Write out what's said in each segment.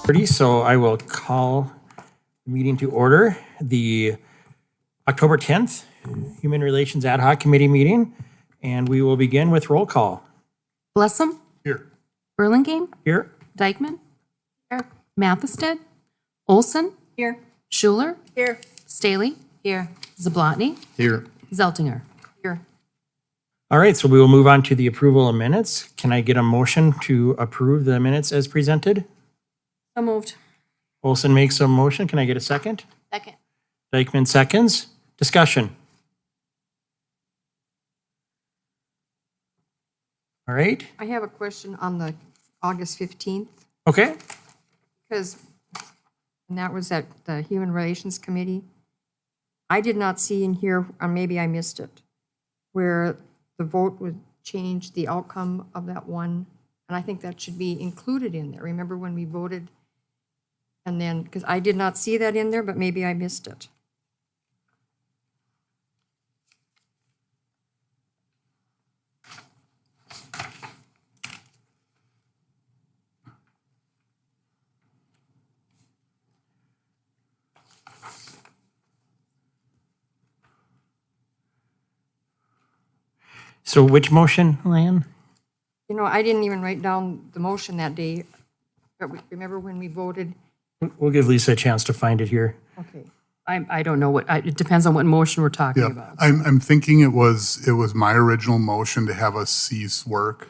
So I will call the meeting to order, the October 10th Human Relations Ad Hoc Committee meeting, and we will begin with roll call. Blessum, Here. Burlingame, Here. Dykeman, here. Mathested, Olson, Here. Schuler, Here. Staley, here. Zablotny, Here. Zeltinger. Here. All right, so we will move on to the approval of minutes. Can I get a motion to approve the minutes as presented? So moved. Olson makes a motion. Can I get a second? Second. Dykeman seconds. Discussion. All right, I have a question on the August 15th, okay. because, and that was at the Human Relations Committee. I did not see in here, or maybe I missed it, where the vote would change the outcome of that one. And I think that should be included in there. Remember when we voted? And then, because I did not see that in there, but maybe I missed it. So which motion, Lan? You know, I didn't even write down the motion that day. But remember when we voted? We'll give Lisa a chance to find it here. Okay. I don't know it depends on what motion we're talking Yeah, about. I'm thinking it was my original motion to have us cease work.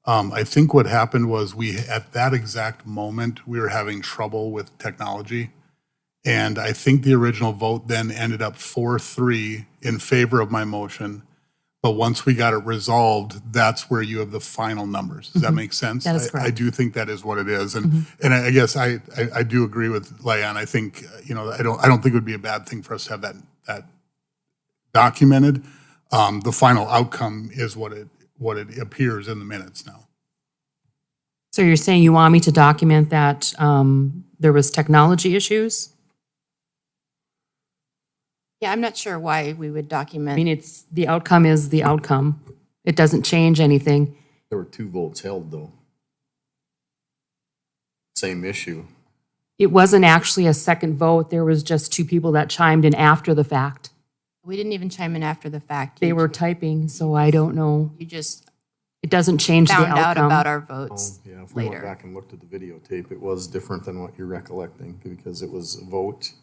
I think what happened was at that exact moment, we were having trouble with technology. And I think the original vote then ended up 4-3 in favor of my motion. But once we got it resolved, that's where you have the final numbers. Does that make sense? That is I correct. do think that is what it is. And I guess I do agree with Leanne. I think, I don't think it would be a bad thing for us to have that documented. The final outcome is what it appears in the minutes now. So you're saying you want me to document that there was technology issues? Yeah, I'm not sure why we would I document. mean, the outcome is the outcome. It doesn't change anything. There were 2 votes held, though. Same issue. It wasn't actually a second vote. There was just 2 people that chimed in after the fact. We didn't even chime in after the fact. They You- were typing, so I don't know. You just It doesn't change the found out outcome. about our Oh, votes yeah, if we went later. back and looked at the videotape, it was different than what you're recollecting, because it was a vote,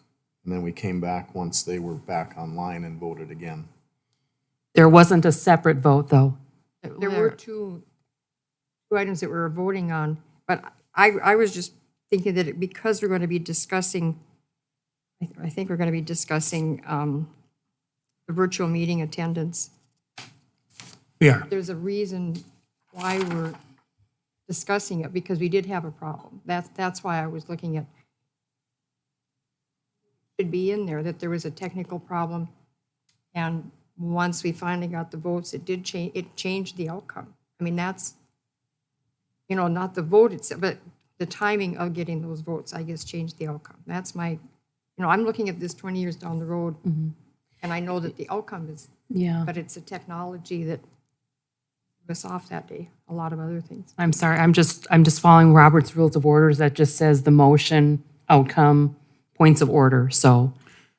and then we came back once they were back online and voted again. There wasn't a separate vote, though. There were two items that we were voting on, but I was just thinking that because we're going to be discussing, I think we're going to be discussing the virtual meeting attendance. We are. There's a reason why we're discussing it, because we did have a problem. That's why I was looking at, should be in there, that there was a technical problem. And once we finally got the votes, it did change, it changed the outcome. I mean, that's, not the vote itself, but the timing of getting those votes, I guess, changed the outcome. That's my, I'm looking at this 20 years down the road, and I know that the outcome is, Yeah. but it's a technology that threw us off that day, a lot of other things. I'm sorry. I'm just following Robert's Rules of Orders that just says the motion, outcome, points of order. So,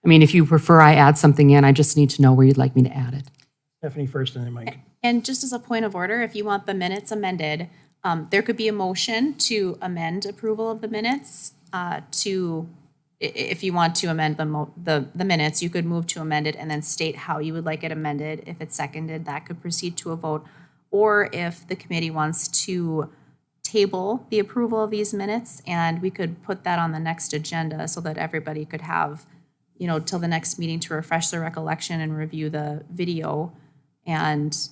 I mean, if you prefer I add something in, I just need to know where you'd like me to add it. Stephanie first and then Mike. And just as a point of order, if you want the minutes amended, there could be a motion to amend approval of the minutes if you want to amend the minutes, you could move to amend it and then state how you would like it amended. If it's seconded, that could proceed to a vote. Or if the committee wants to table the approval of these minutes, and we could put that on the next agenda so that everybody could have, till the next meeting to refresh their recollection and review the video and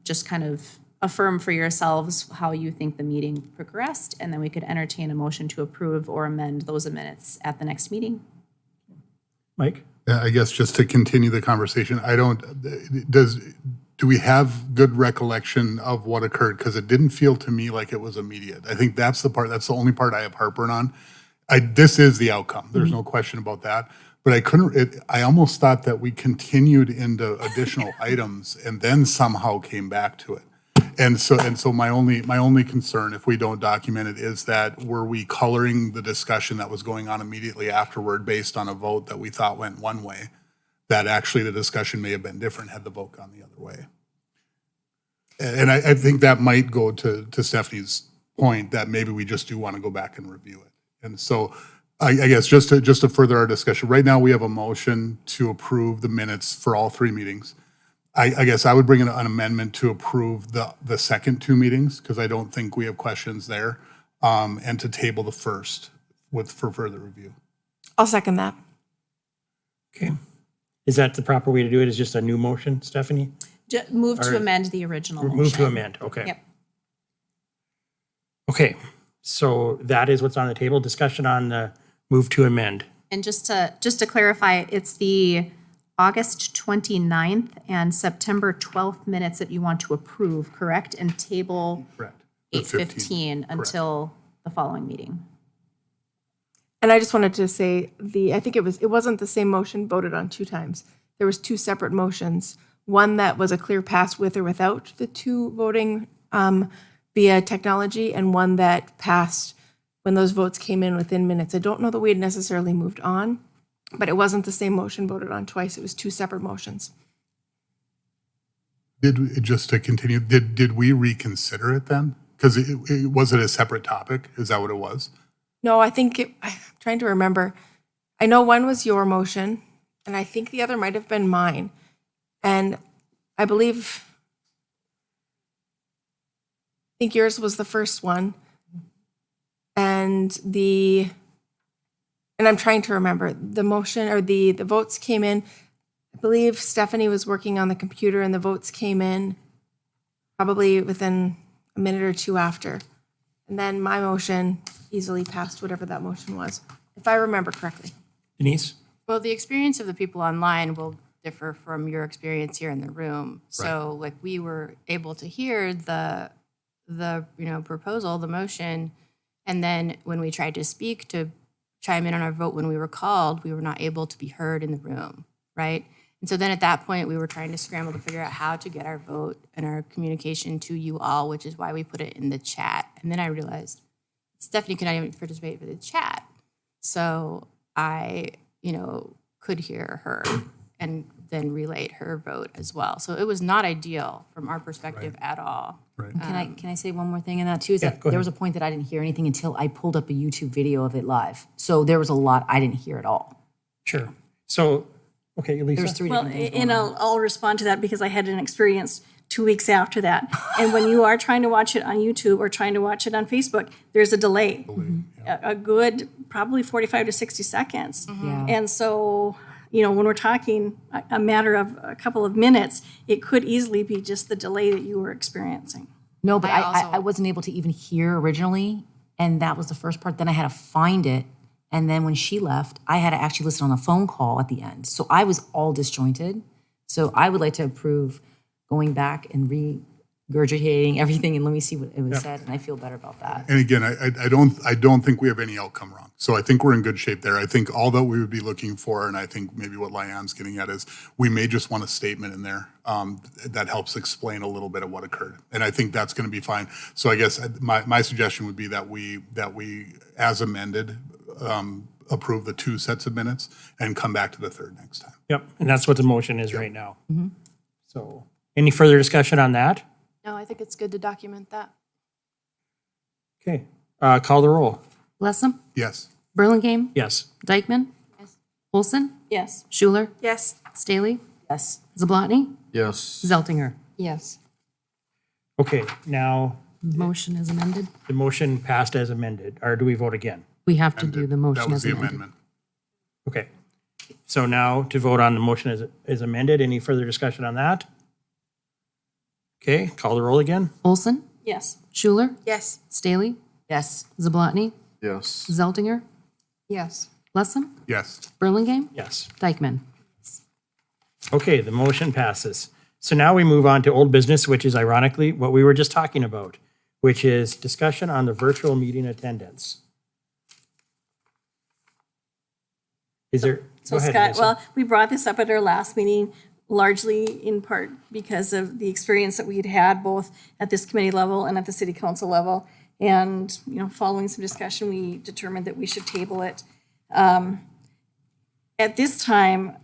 just kind of affirm for yourselves how you think the meeting progressed, and then we could entertain a motion to approve or amend those minutes at the next meeting. Mike? Yeah, I guess just to continue the conversation, do we have good recollection of what occurred? Because it didn't feel to me like it was immediate. I think that's the only part I have heartburn on. This is the outcome. There's no question about that. But I almost thought that we continued into additional items and then somehow came back to it. And so my only concern, if we don't document it, is that were we coloring the discussion that was going on immediately afterward based on a vote that we thought went one way, that actually the discussion may have been different had the vote gone the other way. And I think that might go to Stephanie's point that maybe we just do want to go back and review it. And so I guess just to further our discussion, right now we have a motion to approve the minutes for all 3 meetings. I guess I would bring in an amendment to approve the second 2 meetings, because I don't think we have questions there, and to table the first for further review. I'll second that. Okay. Is that the proper way to do it? Is just a new motion, Stephanie? Move to Or- amend the original motion. Move to amend, okay. Yep. Okay, so that is what's on the table, discussion on the move to amend. And just to clarify, it's the August 29th and September 12th minutes that you want to approve, correct? And table Correct. 8:15 until the following meeting. And I just wanted to say I think it wasn't the same motion voted on 2 times. There was 2 separate motions. One that was a clear pass with or without the 2 voting via technology, and one that passed when those votes came in within minutes. I don't know that we had necessarily moved on, but it wasn't the same motion voted on twice. It was 2 separate motions. Just to continue, did we reconsider it then? Because was it a separate topic? Is that what it was? No, I'm trying to remember. I know one was your motion, and I think the other might have been mine. And I think yours was the first one. And I'm trying to remember, the motion or the votes came in. I believe Stephanie was working on the computer and the votes came in probably within a minute or 2 after. And then my motion easily passed whatever that motion was, if I remember correctly. Denise? Well, the experience of the people online will differ from your experience here in the room. So like we were able to hear the proposal, the motion, and then when we tried to speak to chime in on our vote when we were called, we were not able to be heard in the room, right? And so then at that point, we were trying to scramble to figure out how to get our vote and our communication to you all, which is why we put it in the chat. And then I realized Stephanie could not even participate with the chat. So I, could hear her and then relayed her vote as well. So it was not ideal from our perspective at all. Right. Can I say one more thing in that too? Is that go there was a point that I didn't hear anything until I pulled up a YouTube video of it live. So there was a lot I didn't hear at all. Sure. So, okay, Elisa? There's 3 Well, different things going and on. I'll respond to that because I had an experience 2 weeks after that. And when you are trying to watch it on YouTube or trying to watch it on Facebook, there's a delay, a good probably 45 to 60 seconds. Yeah. And so, when we're talking a matter of a couple of minutes, it could easily be just the delay that you were experiencing. No, but I I wasn't able to even hear originally. And that was the first part. Then I had to find it. And then when she left, I had to actually listen on a phone call at the end. So I was all disjointed. So I would like to approve going back and regurgitating everything and let me see what it was said. And I feel better about that. And again, I don't think we have any outcome wrong. So I think we're in good shape there. I think all that we would be looking for, and I think maybe what Lyanne's getting at is, we may just want a statement in there that helps explain a little bit of what occurred. And I think that's going to be fine. So I guess my suggestion would be that we as amended, approve the 2 sets of minutes and come back to the third next time. Yep, and that's what the motion is right now. So, any further discussion on that? No, I think it's good to document that. Okay, call the roll. Lessem, Yes. Burlingame, Yes. Dykeman, Olson, Yes. Schuler, Yes. Staley, Yes. Zablotny, Yes. Zeltinger. Yes. Okay, now Motion is amended. the motion passed as amended, or do we vote again? We have to do the That motion was as the amended. amendment. Okay. So now to vote on the motion as amended, any further discussion on that? Okay, call the roll again. Olson, Yes. Schuler, Yes. Staley, Yes. Zablotny, Yes. Zeltinger, Yes. Lessem, Yes. Burlingame, Yes. Dykeman. Okay, the motion passes. So now we move on to old business, which is ironically what we were just talking about, which is discussion on the virtual meeting attendance. Is there? So go ahead, Scott, Lisa. well, we brought this up at our last meeting largely in part because of the experience that we had had both at this committee level and at the city council level. And, you know, following some discussion, we determined that we should table it. At this time,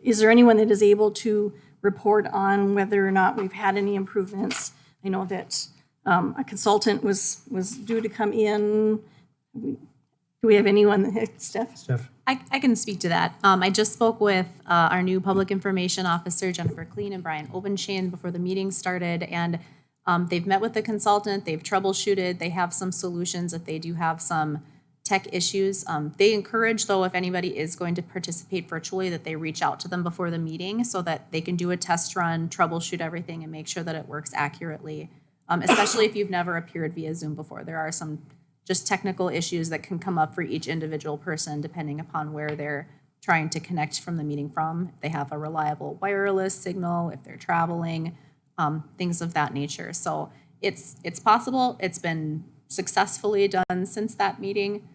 is there anyone that is able to report on whether or not we've had any improvements? I know that a consultant was due to come in. Do we have anyone, Steph? Steph? I can speak to that. I just spoke with our new public information officer, Jennifer Kleen, and Brian Obenchain before the meeting started, and they've met with the consultant, they've troubleshooted, they have some solutions if they do have some tech issues. They encourage, though, if anybody is going to participate virtually, that they reach out to them before the meeting so that they can do a test run, troubleshoot everything, and make sure that it works accurately, especially if you've never appeared via Zoom before. There are some just technical issues that can come up for each individual person depending upon where they're trying to connect from the meeting from. If they have a reliable wireless signal, if they're traveling, things of that nature. So it's possible. It's been successfully done since that meeting.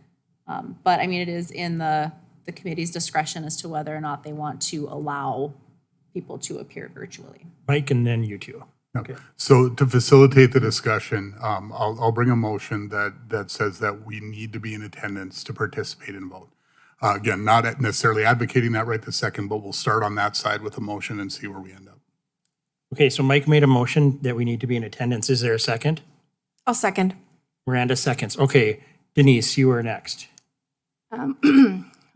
But I mean, it is in the committee's discretion as to whether or not they want to allow people to appear virtually. Mike and then you two. Okay. So to facilitate the discussion, I'll bring a motion that says that we need to be in attendance to participate and vote. Again, not necessarily advocating that right this second, but we'll start on that side with a motion and see where we end up. Okay, so Mike made a motion that we need to be in attendance. Is there a second? I'll second. Miranda seconds. Okay, Denise, you are next.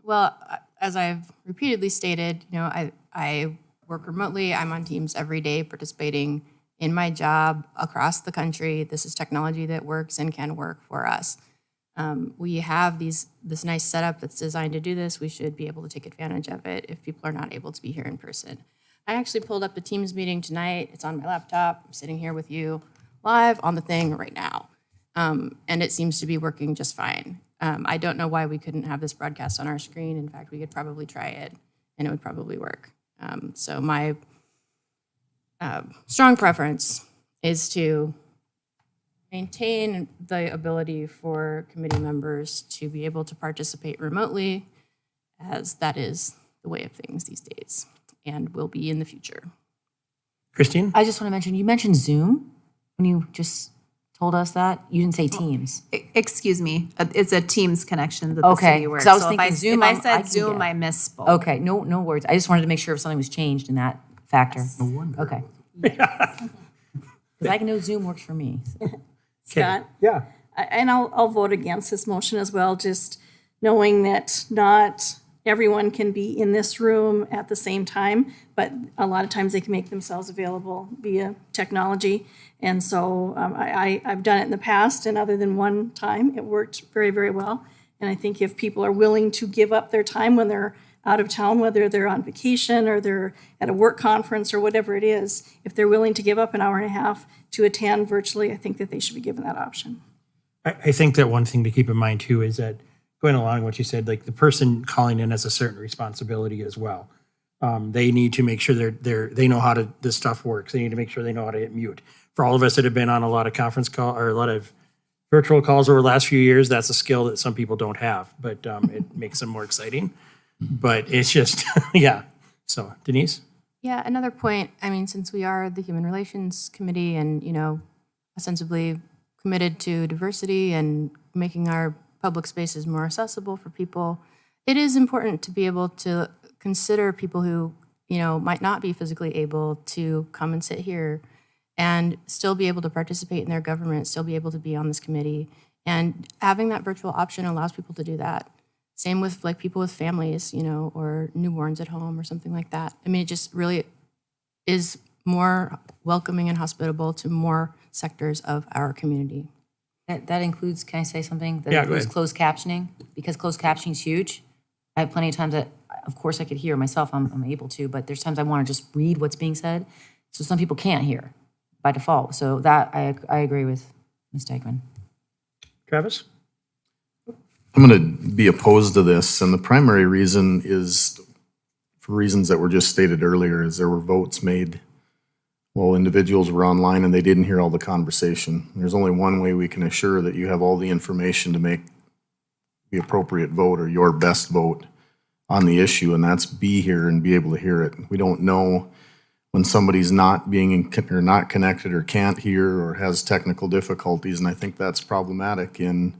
Well, as I've repeatedly stated, you know, I work remotely. I'm on Teams every day participating in my job across the country. This is technology that works and can work for us. We have this nice setup that's designed to do this. We should be able to take advantage of it if people are not able to be here in person. I actually pulled up the Teams meeting tonight. It's on my laptop. I'm sitting here with you live on the thing right now. And it seems to be working just fine. I don't know why we couldn't have this broadcast on our screen. In fact, we could probably try it and it would probably work. So my strong preference is to maintain the ability for committee members to be able to participate remotely, as that is the way of things these days and will be in the future. Christine? I just want to mention, you mentioned Zoom when you just told us that. You didn't say Teams. Excuse me, it's a Teams connection that the Okay, city works. 'cause I was So thinking Zoom, If I I said can Zoom, get. I misspoke. Okay, no worries. I just wanted to make sure if something was changed in that factor. No wonder. Okay. Because I know Zoom works for me. so. Scott? Yeah. And I'll vote against this motion as well, just knowing that not everyone can be in this room at the same time, but a lot of times they can make themselves available via technology. And so I've done it in the past, and other than one time, it worked very, very well. And I think if people are willing to give up their time when they're out of town, whether they're on vacation or they're at a work conference or whatever it is, if they're willing to give up an hour and a half to attend virtually, I think that they should be given that option. I think that one thing to keep in mind too is that going along what you said, like the person calling in has a certain responsibility as well. They need to make sure they know how this stuff works. They need to make sure they know how to hit mute. For all of us that have been on a lot of conference call or a lot of virtual calls over the last few years, that's a skill that some people don't have, but it makes them more exciting. But it's just, yeah. So Denise? Yeah, another point, I mean, since we are the Human Relations Committee and, you know, ostensibly committed to diversity and making our public spaces more accessible for people, it is important to be able to consider people who, you know, might not be physically able to come and sit here and still be able to participate in their government, still be able to be on this committee. And having that virtual option allows people to do that. Same with like people with families, you know, or newborns at home or something like that. I mean, it just really is more welcoming and hospitable to more sectors of our community. That includes, can I say something? That Yeah, go includes ahead. closed captioning, because closed captioning is huge. I have plenty of times that, of course, I could hear myself, I'm able to, but there's times I want to just read what's being said. So some people can't hear by default. So that, I agree with Ms. Degman. Travis? I'm going to be opposed to this, and the primary reason is, for reasons that were just stated earlier, is there were votes made while individuals were online and they didn't hear all the conversation. There's only one way we can assure that you have all the information to make the appropriate vote or your best vote, on the issue, and that's be here and be able to hear it. We don't know when somebody's not or not connected or can't hear or has technical difficulties, and I think that's problematic in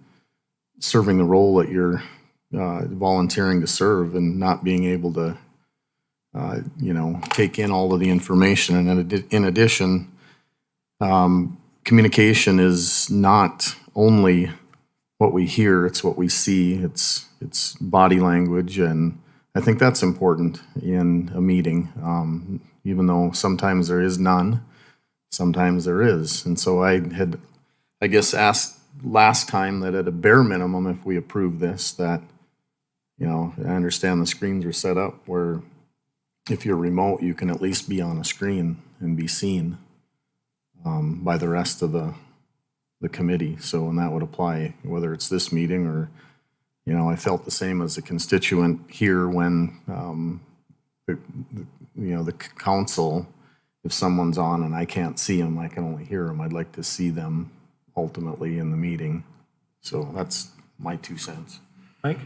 serving the role that you're volunteering to serve and not being able to, take in all of the information. And in addition, communication is not only what we hear, it's what we see, it's body language, and I think that's important in a meeting, even though sometimes there is none, sometimes there is. And so I had, I guess, asked last time that at a bare minimum, if we approve this, that, I understand the screens are set up where if you're remote, you can at least be on a screen and be seen by the rest of the committee. So, and that would apply whether it's this meeting or, I felt the same as a constituent here when, the council, if someone's on and I can't see them, I can only hear them. I'd like to see them ultimately in the meeting. So that's my 2 cents. Mike?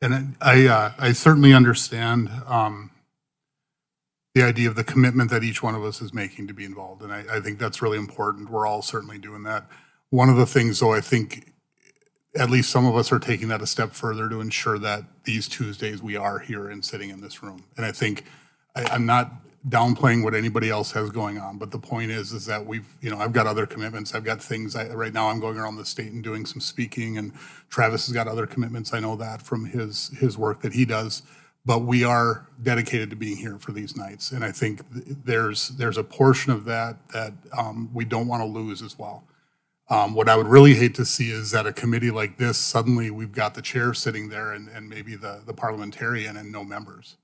And I certainly understand the idea of the commitment that each one of us is making to be involved. And I think that's really important. We're all certainly doing that. One of the things, though, I think at least some of us are taking that a step further to ensure that these Tuesdays we are here and sitting in this room. And I think I'm not downplaying what anybody else has going on, but the point is that I've got other commitments. I've got things, right now I'm going around the state and doing some speaking, and Travis has got other commitments. I know that from his work that he does, but we are dedicated to being here for these nights. And I think there's a portion of that we don't want to lose as well. What I would really hate to see is that a committee like this, suddenly we've got the chair sitting there and maybe the parliamentarian and no members.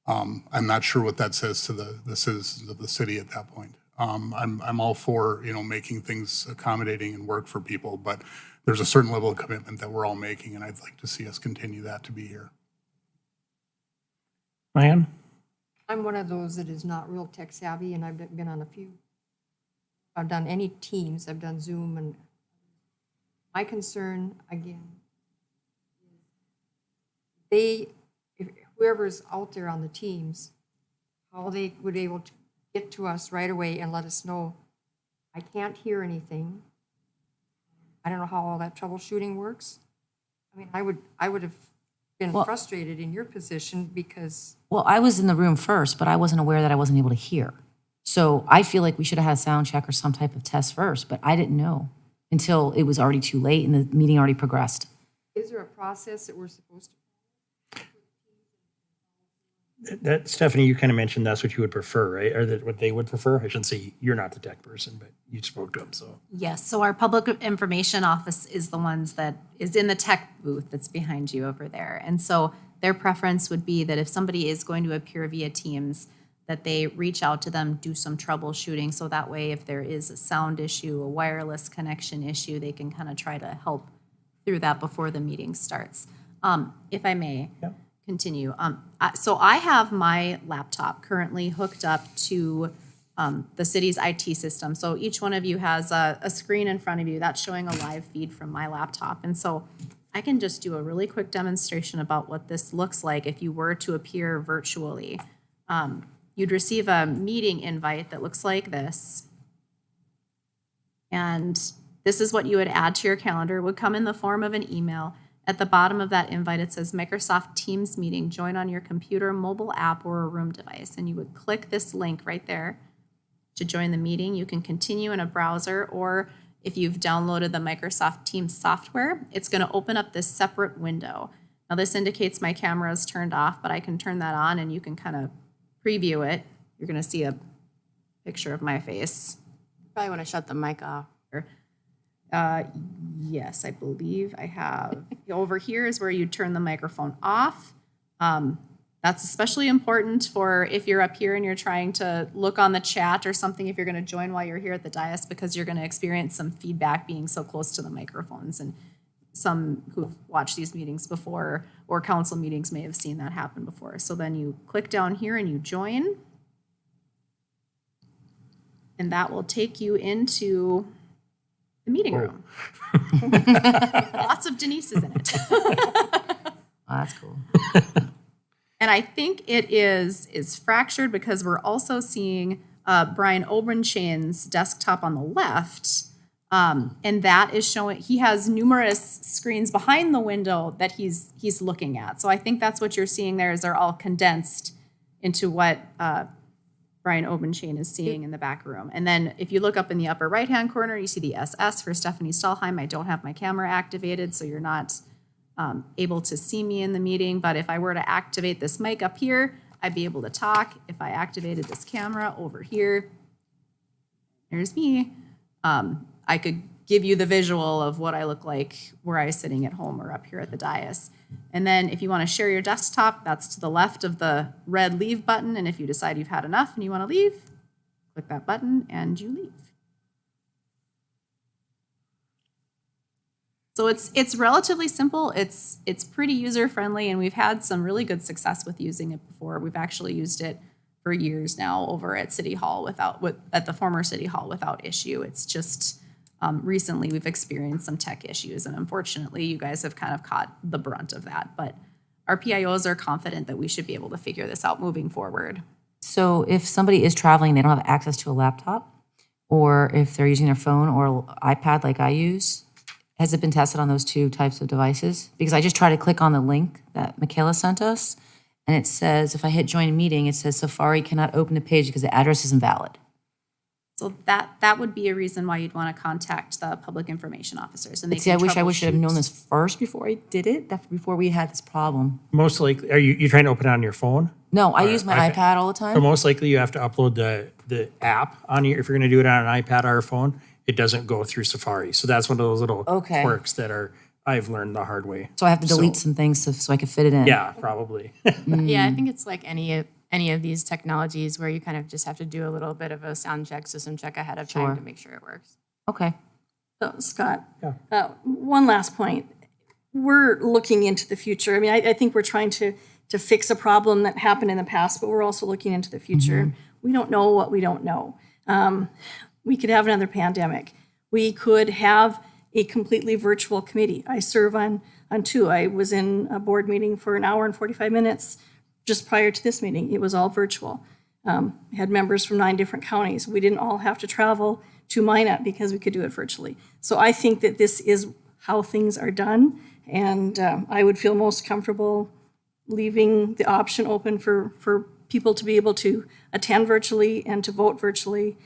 I'm not sure what that says to the citizens of the city at that point. I'm all for, making things accommodating and work for people, but there's a certain level of commitment that we're all making, and I'd like to see us continue that to be here. Ryan? I'm one of those that is not real tech savvy, and I've been on a few. I've done any Teams, I've done Zoom, and my concern, again, whoever's out there on the Teams, how they would be able to get to us right away and let us know, I can't hear anything. I don't know how all that troubleshooting works. I mean, I would have been frustrated in your position because. Well, I was in the room first, but I wasn't aware that I wasn't able to hear. So I feel like we should have had a sound check or some type of test first, but I didn't know until it was already too late and the meeting already progressed. Is there a process that we're supposed to? That Stephanie, you kind of mentioned that's what you would prefer, right? Or that what they would prefer? I shouldn't say you're not the tech person, but you spoke to them, so. Yes, so our public information office is the ones that is in the tech booth that's behind you over there. And so their preference would be that if somebody is going to appear via Teams, that they reach out to them, do some troubleshooting. So that way, if there is a sound issue, a wireless connection issue, they can kind of try to help through that before the meeting starts. If I may. Yep. Continue. So I have my laptop currently hooked up to the city's IT system. So each one of you has a screen in front of you that's showing a live feed from my laptop. And so I can just do a really quick demonstration about what this looks like if you were to appear virtually. You'd receive a meeting invite that looks like this. And this is what you would add to your calendar. It would come in the form of an email. At the bottom of that invite, it says Microsoft Teams meeting. Join on your computer, mobile app, or a room device. And you would click this link right there to join the meeting. You can continue in a browser, or if you've downloaded the Microsoft Teams software, it's going to open up this separate window. Now, this indicates my camera is turned off, but I can turn that on and you can kind of preview it. You're going to see a picture of my face. Probably want to shut the mic off. Yes, I believe I have. Over here is where you turn the microphone off. That's especially important for if you're up here and you're trying to look on the chat or something, if you're going to join while you're here at the dais, because you're going to experience some feedback being so close to the microphones. And some who've watched these meetings before or council meetings may have seen that happen before. So then you click down here and you join. And that will take you into the meeting room. Lots of Denise's in it. Oh, that's cool. And I think it is fractured because we're also seeing Brian Obenchain's desktop on the left. And that is showing, he has numerous screens behind the window that he's looking at. So I think that's what you're seeing there is they're all condensed into what Brian Obenchain is seeing in the back room. And then if you look up in the upper right-hand corner, you see the SS for Stephanie Stahlheim. I don't have my camera activated, so you're not able to see me in the meeting. But if I were to activate this mic up here, I'd be able to talk. If I activated this camera over here, there's me. I could give you the visual of what I look like were I sitting at home or up here at the dais. And then if you want to share your desktop, that's to the left of the red leave button. And if you decide you've had enough and you want to leave, click that button and you leave. So it's relatively simple. It's pretty user friendly, and we've had some really good success with using it before. We've actually used it for years now over at City Hall at the former City Hall without issue. It's just recently we've experienced some tech issues, and unfortunately you guys have kind of caught the brunt of that. But our PIOs are confident that we should be able to figure this out moving forward. So if somebody is traveling, they don't have access to a laptop, or if they're using their phone or iPad like I use, has it been tested on those two types of devices? Because I just tried to click on the link that Michaela sent us, and it says, if I hit join meeting, it says Safari cannot open the page because the address is invalid. So that would be a reason why you'd want to contact the public information officers. And they See, can I wish I had known troubleshoot. this first before I did it, before we had this problem. Most likely, are you trying to open it on your phone? No, I use my iPad. iPad all the So time. most likely you have to upload the app on your, if you're going to do it on an iPad or a phone, it doesn't go through Safari. So that's one of those little Okay. quirks that I've learned the hard way. So I have to delete So- some things so I can fit it in. Yeah, probably. Yeah, I think it's like any of these technologies where you kind of just have to do a little bit of a sound check, system check ahead of Sure. time to make sure it works. Okay. So, Scott, one last point. We're looking into the future. I mean, I think we're trying to fix a problem that happened in the past, but we're also looking into the future. We don't know what we don't know. We could have another pandemic. We could have a completely virtual committee. I serve on two. I was in a board meeting for an hour and 45 minutes just prior to this meeting. It was all virtual. Had members from 9 different counties. We didn't all have to travel to Minot because we could do it virtually. So I think that this is how things are done, and I would feel most comfortable leaving the option open for people to be able to attend virtually and to vote virtually.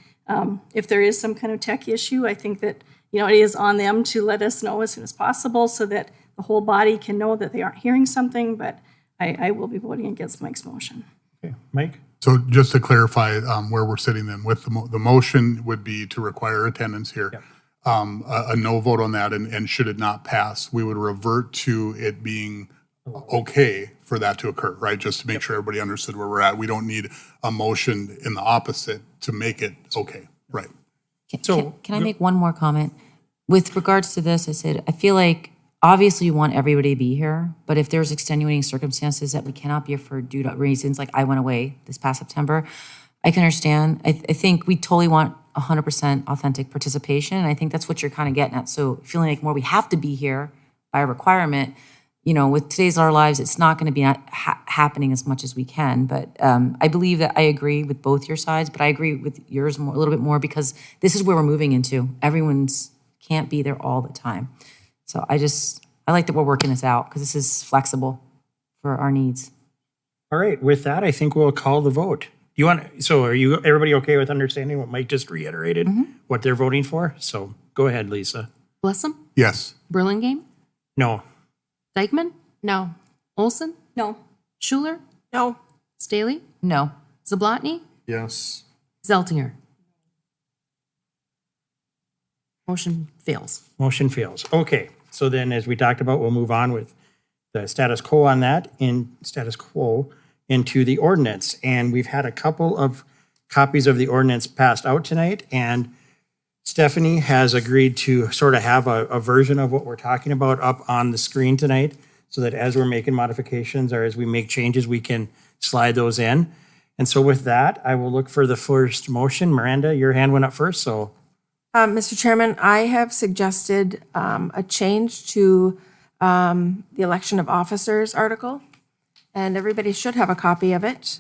If there is some kind of tech issue, I think that it is on them to let us know as soon as possible so that the whole body can know that they aren't hearing something, but I will be voting against Mike's motion. Okay, Mike? So just to clarify where we're sitting then, with the motion would be to require attendance here. Yep. A no vote on that, and should it not pass, we would revert to it being okay for that to occur, right? Just to make sure everybody understood where we're at. We don't need a motion in the opposite to make it okay, right? Can I make one more comment? With regards to this, I said, I feel like obviously you want everybody to be here, but if there's extenuating circumstances that we cannot be here for due to reasons, like I went away this past September, I can understand. I think we totally want 100% authentic participation, and I think that's what you're kind of getting at. So feeling like more we have to be here by requirement, with today's our lives, it's not going to be happening as much as we can. But I believe that I agree with both your sides, but I agree with yours a little bit more because this is where we're moving into. Everyone's can't be there all the time. So I like that we're working this out because this is flexible for our needs. All right, with that, I think we'll call the vote. Are everybody okay with understanding what Mike just reiterated, what they're voting for? So go ahead, Lisa. Blessum, Yes. Burlingame, No. Dykeman, No. Olson, No, Schuler, No. Staley, No. Zablotny, Yes. Zeltinger. Motion fails. Motion fails. Okay, so then as we talked about, we'll move on with the status quo on that, into the ordinance. And we've had a couple of copies of the ordinance passed out tonight, and Stephanie has agreed to sort of have a version of what we're talking about up on the screen tonight, so that as we're making modifications or as we make changes, we can slide those in. And so with that, I will look for the first motion. Miranda, your hand went up first, so Mr. Chairman, I have suggested a change to the election of officers article. and everybody should have a copy of it.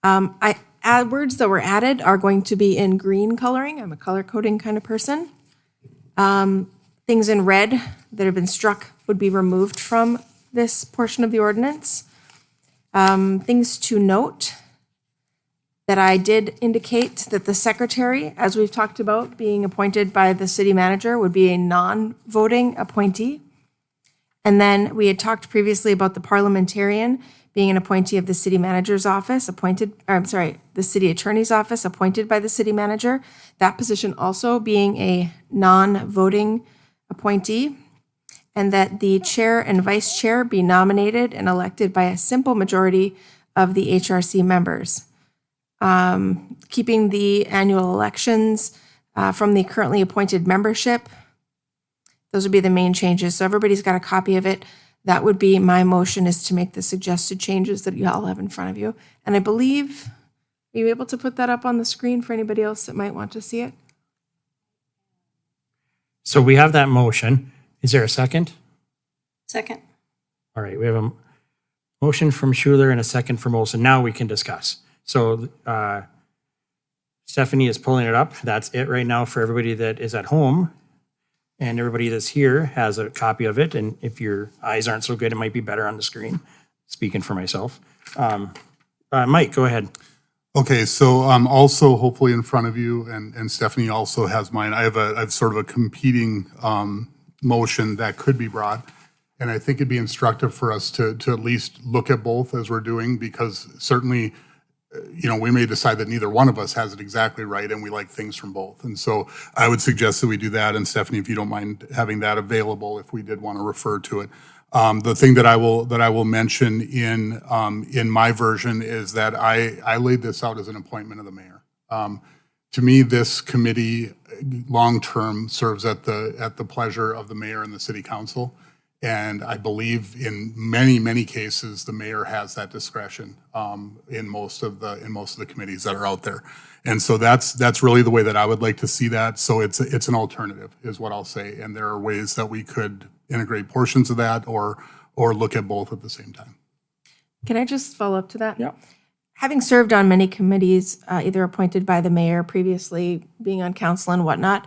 Words that were added are going to be in green coloring. I'm a color coding kind of person. Things in red that have been struck would be removed from this portion of the ordinance. Things to note that I did indicate that the secretary, as we've talked about, being appointed by the city manager, would be a non-voting appointee. And then we had talked previously about the parliamentarian being an appointee of the city manager's office, the city attorney's office, appointed by the city manager. That position also being a non-voting appointee. And that the chair and vice chair be nominated and elected by a simple majority of the HRC members. Keeping the annual elections from the currently appointed membership. Those would be the main changes. So everybody's got a copy of it. That would be my motion, is to make the suggested changes that you all have in front of you. And I believe, are you able to put that up on the screen for anybody else that might want to see it? So we have that motion. Is there a second? Second. All right, we have a motion from Schuler and a second from Olson. Now we can discuss. So Stephanie is pulling it up. That's it right now for everybody that is at home. And everybody that's here has a copy of it. And if your eyes aren't so good, it might be better on the screen, speaking for myself. Mike, go ahead. Okay, so also hopefully in front of you, and Stephanie also has mine, I have sort of a competing motion that could be brought. And I think it'd be instructive for us to at least look at both as we're doing, because certainly, we may decide that neither one of us has it exactly right and we like things from both. And so I would suggest that we do that. And Stephanie, if you don't mind having that available, if we did want to refer to it. The thing that I will mention in my version is that I laid this out as an appointment of the mayor. To me, this committee long-term serves at the pleasure of the mayor and the city council. And I believe in many, many cases, the mayor has that discretion in most of the committees that are out there. And so that's really the way that I would like to see that. So it's an alternative, is what I'll say. And there are ways that we could integrate portions of that or look at both at the same time. Can I just follow up to that? Yeah. Having served on many committees, either appointed by the mayor previously, being on council and whatnot,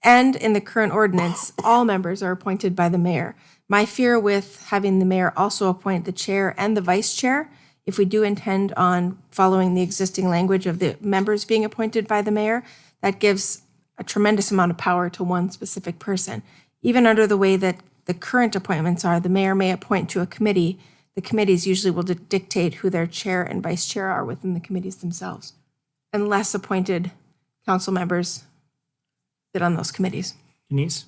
and in the current ordinance, all members are appointed by the mayor. My fear with having the mayor also appoint the chair and the vice chair, if we do intend on following the existing language of the members being appointed by the mayor, that gives a tremendous amount of power to one specific person. Even under the way that the current appointments are, the mayor may appoint to a committee. The committees usually will dictate who their chair and vice chair are within the committees themselves, unless appointed council members sit on those committees. Denise?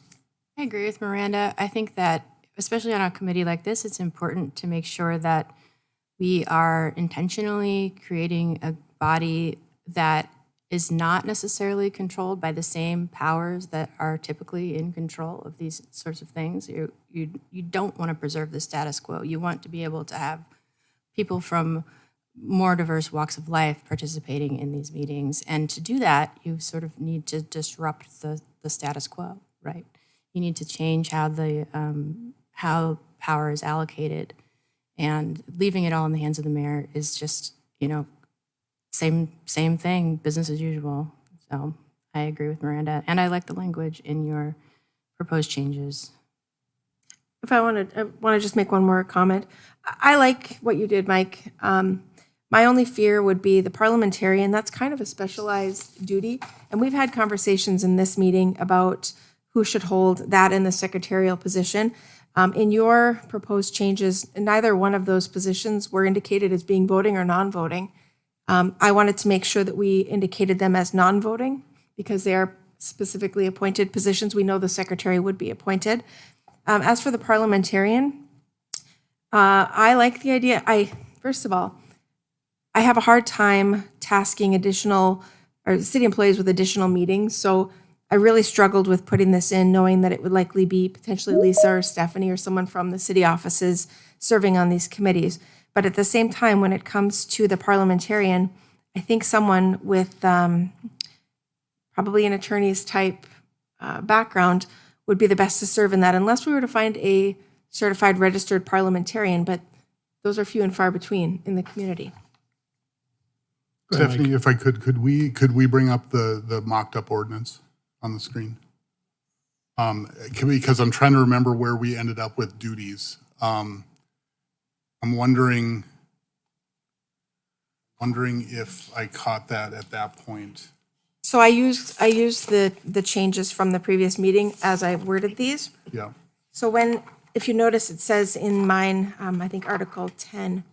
I agree with Miranda. I think that, especially on a committee like this, it's important to make sure that we are intentionally creating a body that is not necessarily controlled by the same powers that are typically in control of these sorts of things. You don't want to preserve the status quo. You want to be able to have people from more diverse walks of life participating in these meetings. And to do that, you sort of need to disrupt the status quo, right? You need to change how power is allocated, and leaving it all in the hands of the mayor is just, same thing, business as usual. So I agree with Miranda, and I like the language in your proposed changes. If I want to just make one more comment. I like what you did, Mike. My only fear would be the parliamentarian. That's kind of a specialized duty. And we've had conversations in this meeting about who should hold that in the secretarial position. In your proposed changes, neither one of those positions were indicated as being voting or non-voting. I wanted to make sure that we indicated them as non-voting because they are specifically appointed positions. We know the secretary would be appointed. As for the parliamentarian, I like the idea. First of all, I have a hard time tasking city employees with additional meetings. So I really struggled with putting this in, knowing that it would likely be potentially Lisa or Stephanie or someone from the city offices serving on these committees. But at the same time, when it comes to the parliamentarian, I think someone with probably an attorney's type background would be the best to serve in that, unless we were to find a certified registered parliamentarian. But those are few and far between in the community. Stephanie, if I could we bring up the mocked up ordinance on the screen? Because I'm trying to remember where we ended up with duties. I'm wondering if I caught that at that point. So I used the changes from the previous meeting as I worded these. Yeah. So if you notice, it says in mine, I think Article 10,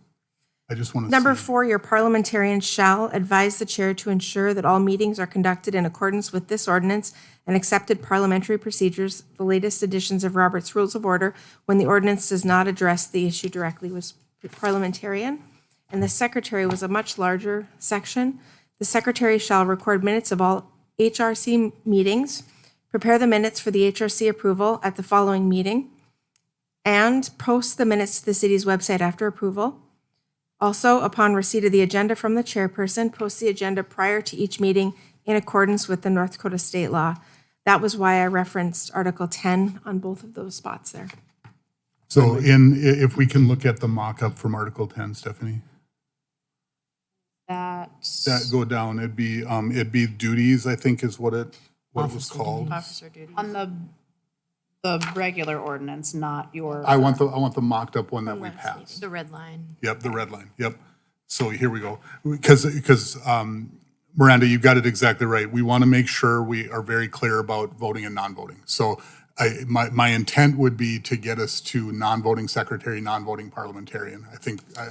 I just want to Number see. 4, your parliamentarian shall advise the chair to ensure that all meetings are conducted in accordance with this ordinance and accepted parliamentary procedures, the latest editions of Robert's Rules of Order, when the ordinance does not address the issue directly was parliamentarian. And the secretary was a much larger section. The secretary shall record minutes of all HRC meetings, prepare the minutes for the HRC approval at the following meeting, and post the minutes to the city's website after approval. Also, upon receipt of the agenda from the chairperson, post the agenda prior to each meeting in accordance with the North Dakota state law. That was why I referenced Article 10 on both of those spots there. So if we can look at the mock-up from Article 10, Stephanie, that go down, it'd be duties, I think is what it was called. Officer duties. On the regular ordinance, not your. I want the mocked up one that we passed. The red line. Yep, the red line. Yep. So here we go. Because Miranda, you got it exactly right. We want to make sure we are very clear about voting and non-voting. So my intent would be to get us to non-voting secretary, non-voting parliamentarian.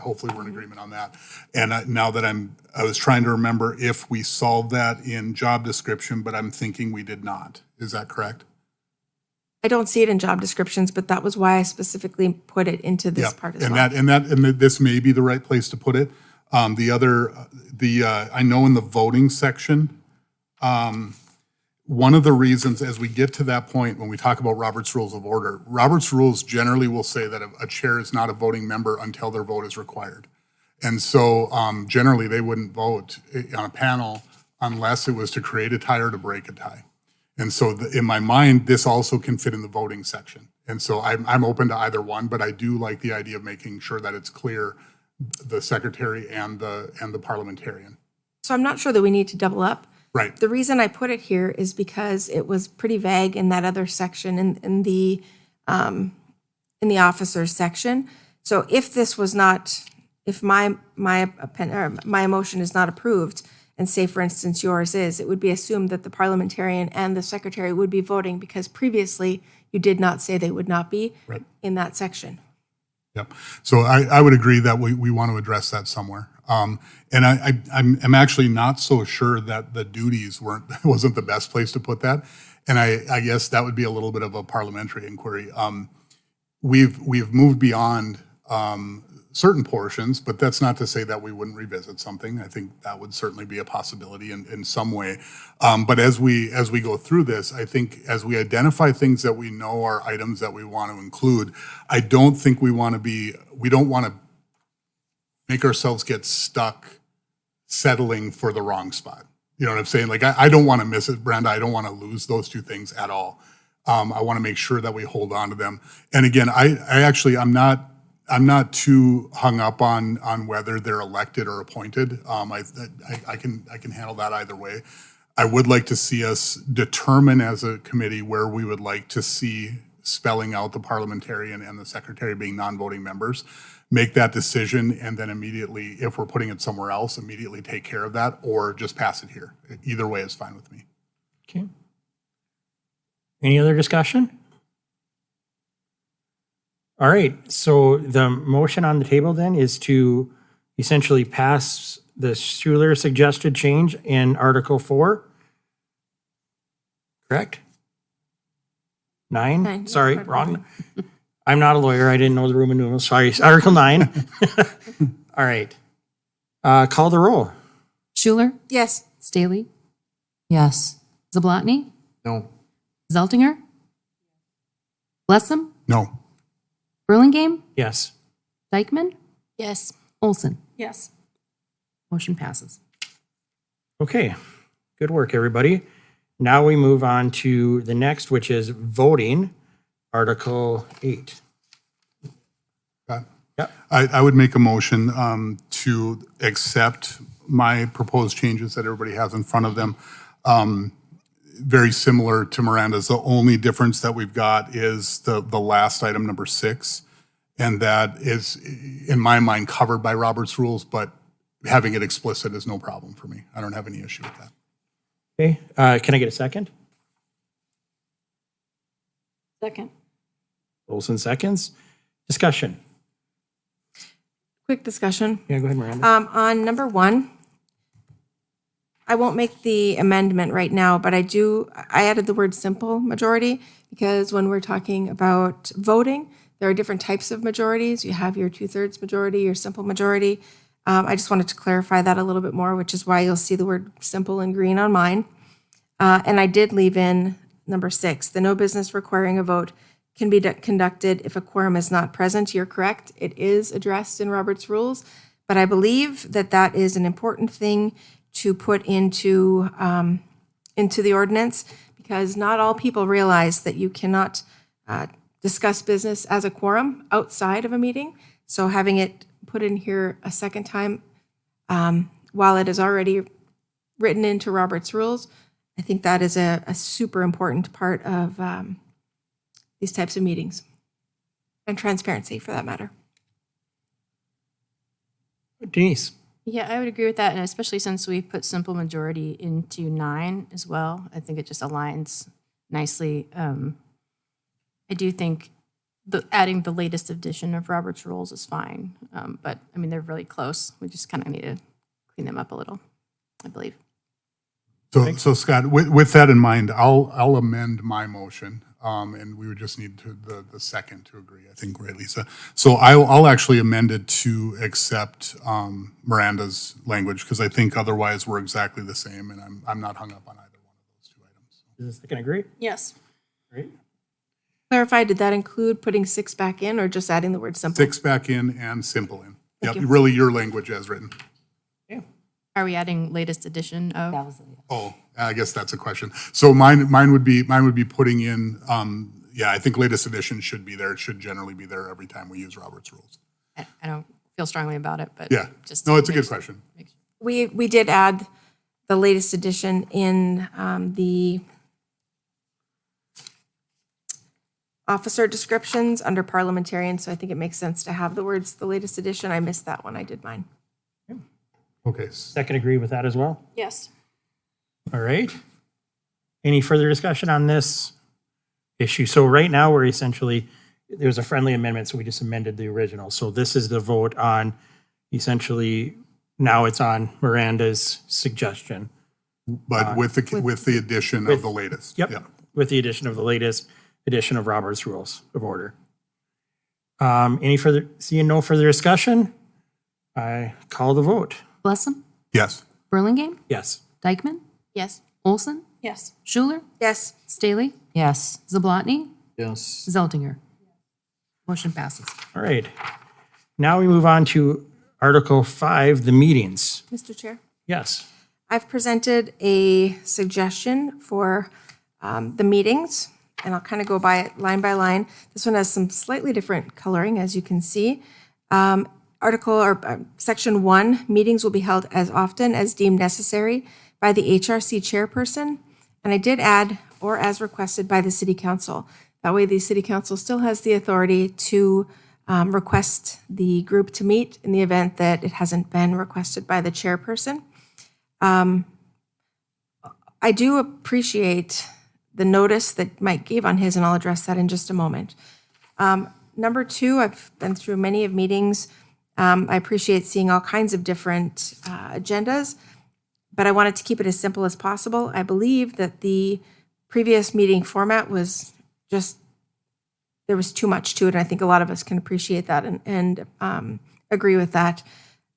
Hopefully we're in agreement on that. And now that I was trying to remember if we solved that in job description, but I'm thinking we did not. Is that correct? I don't see it in job descriptions, but that was why I specifically put it into this part as well. And this may be the right place to put it. I know in the voting section, one of the reasons as we get to that point, when we talk about Robert's Rules of Order, Robert's Rules generally will say that a chair is not a voting member until their vote is required. And so generally they wouldn't vote on a panel unless it was to create a tie or to break a tie. And so in my mind, this also can fit in the voting section. And so I'm open to either one, but I do like the idea of making sure that it's clear, the secretary and the parliamentarian. So I'm not sure that we need to double up. Right. The reason I put it here is because it was pretty vague in that other section in the officers section. So if this was not, if my motion is not approved, and say, for instance, yours is, it would be assumed that the parliamentarian and the secretary would be voting because previously you did not say they would not be in that section. Yep. So I would agree that we want to address that somewhere. And I'm actually not so sure that the duties wasn't the best place to put that. And I guess that would be a little bit of a parliamentary inquiry. We've moved beyond certain portions, but that's not to say that we wouldn't revisit something. I think that would certainly be a possibility in some way. But as we go through this, I think as we identify things that we know are items that we want to include, I don't think we don't want to make ourselves get stuck settling for the wrong spot. You know what I'm saying? Like, I don't want to miss it, Brenda. I don't want to lose those two things at all. I want to make sure that we hold on to them. And again, I'm not too hung up on whether they're elected or appointed. I can handle that either way. I would like to see us determine as a committee where we would like to see spelling out the parliamentarian and the secretary being non-voting members. Make that decision and then immediately, if we're putting it somewhere else, immediately take care of that or just pass it here. Either way is fine with me. Okay. Any other discussion? All right, so the motion on the table then is to essentially pass the Schuler suggested change in Article 4. Correct? 9? Nine, yeah, Sorry, Article wrong. I'm not a lawyer. I didn't know the Roman numerals. Sorry. Article 9. All right. Call the roll. Schuler, Yes. Staley, Yes. Zablotny, No. Zeltinger, Blessam, No. Burlingame, Yes. Dykeman, Yes. Olson. Yes. Motion passes. Okay. Good work, everybody. Now we move on to the next, which is voting, Article 8. Got it? I would make a motion to accept my proposed changes that everybody has in front of them. Very similar to Miranda's. The only difference that we've got is the last item, number 6. And that is, in my mind, covered by Robert's rules, but having it explicit is no problem for me. I don't have any issue with that. Okay, can I get a second? Second. Olson seconds. Discussion. Quick discussion. Yeah, go ahead, Miranda. On number 1, I won't make the amendment right now, but I added the word simple majority because when we're talking about voting, there are different types of majorities. You have your 2/3 majority, your simple majority. I just wanted to clarify that a little bit more, which is why you'll see the word simple in green on mine. And I did leave in number 6, the no business requiring a vote can be conducted if a quorum is not present. You're correct. It is addressed in Robert's rules, but I believe that that is an important thing to put into the ordinance because not all people realize that you cannot discuss business as a quorum outside of a meeting. So having it put in here a second time, while it is already written into Robert's rules, I think that is a super important part of these types of meetings and transparency for that matter. Denise. Yeah, I would agree with that, and especially since we put simple majority into 9 as well, I think it just aligns nicely. I do think adding the latest edition of Robert's Rules is fine, but I mean they're really close. We just kind of need to clean them up a little, I believe. So Scott, with that in mind, I'll amend my motion, and we would just need the second to agree, I think, right, Lisa? So I'll actually amend it to accept Miranda's language, because I think otherwise we're exactly the same, and I'm not hung up on either one of those 2 items. Does the second agree? Yes. Great. Clarify, did that include putting 6 back in or just adding the word simple? 6 back in and simple in. Yep, you. really your language as written. Are we adding latest edition of? That was, Oh, I guess that's a question. So mine would be putting in, I think latest edition should be there. It should generally be there every time we use Robert's rules. I don't feel strongly about it, but Yeah, just no, it's a make good sure- question. We did add the latest edition in the officer descriptions under parliamentarian, so I think it makes sense to have the words the latest edition. I missed that one. I did mine. Okay, Second agree with that as well? Yes. All right. Any further discussion on this issue? So right now, we're essentially, there's a friendly amendment, so we just amended the original. So this is the vote on, essentially, now it's on Miranda's suggestion. but with the addition of the latest. Yep, Yeah. with the addition of the latest edition of Robert's Rules of Order. Seeing no further discussion, I call the vote. Blessum, Yes. Burlingame, Yes. Dykeman, Yes. Olson, Yes. Schuler, Yes. Staley, yes. Zablotny, Yes. Zeltinger. Motion passes. All right. Now we move on to Article 5, the meetings. Mr. Chair? Yes. I've presented a suggestion for the meetings, and I'll kind of go by it line by line. This one has some slightly different coloring, as you can see. Section 1, meetings will be held as often as deemed necessary by the HRC chairperson. And I did add, or as requested by the city council. That way the city council still has the authority to request the group to meet in the event that it hasn't been requested by the chairperson. I do appreciate the notice that Mike gave on his, and I'll address that in just a moment. Number 2, I've been through many of meetings. I appreciate seeing all kinds of different agendas, but I wanted to keep it as simple as possible. I believe that the previous meeting format was just, there was too much to it, and I think a lot of us can appreciate that and agree with that.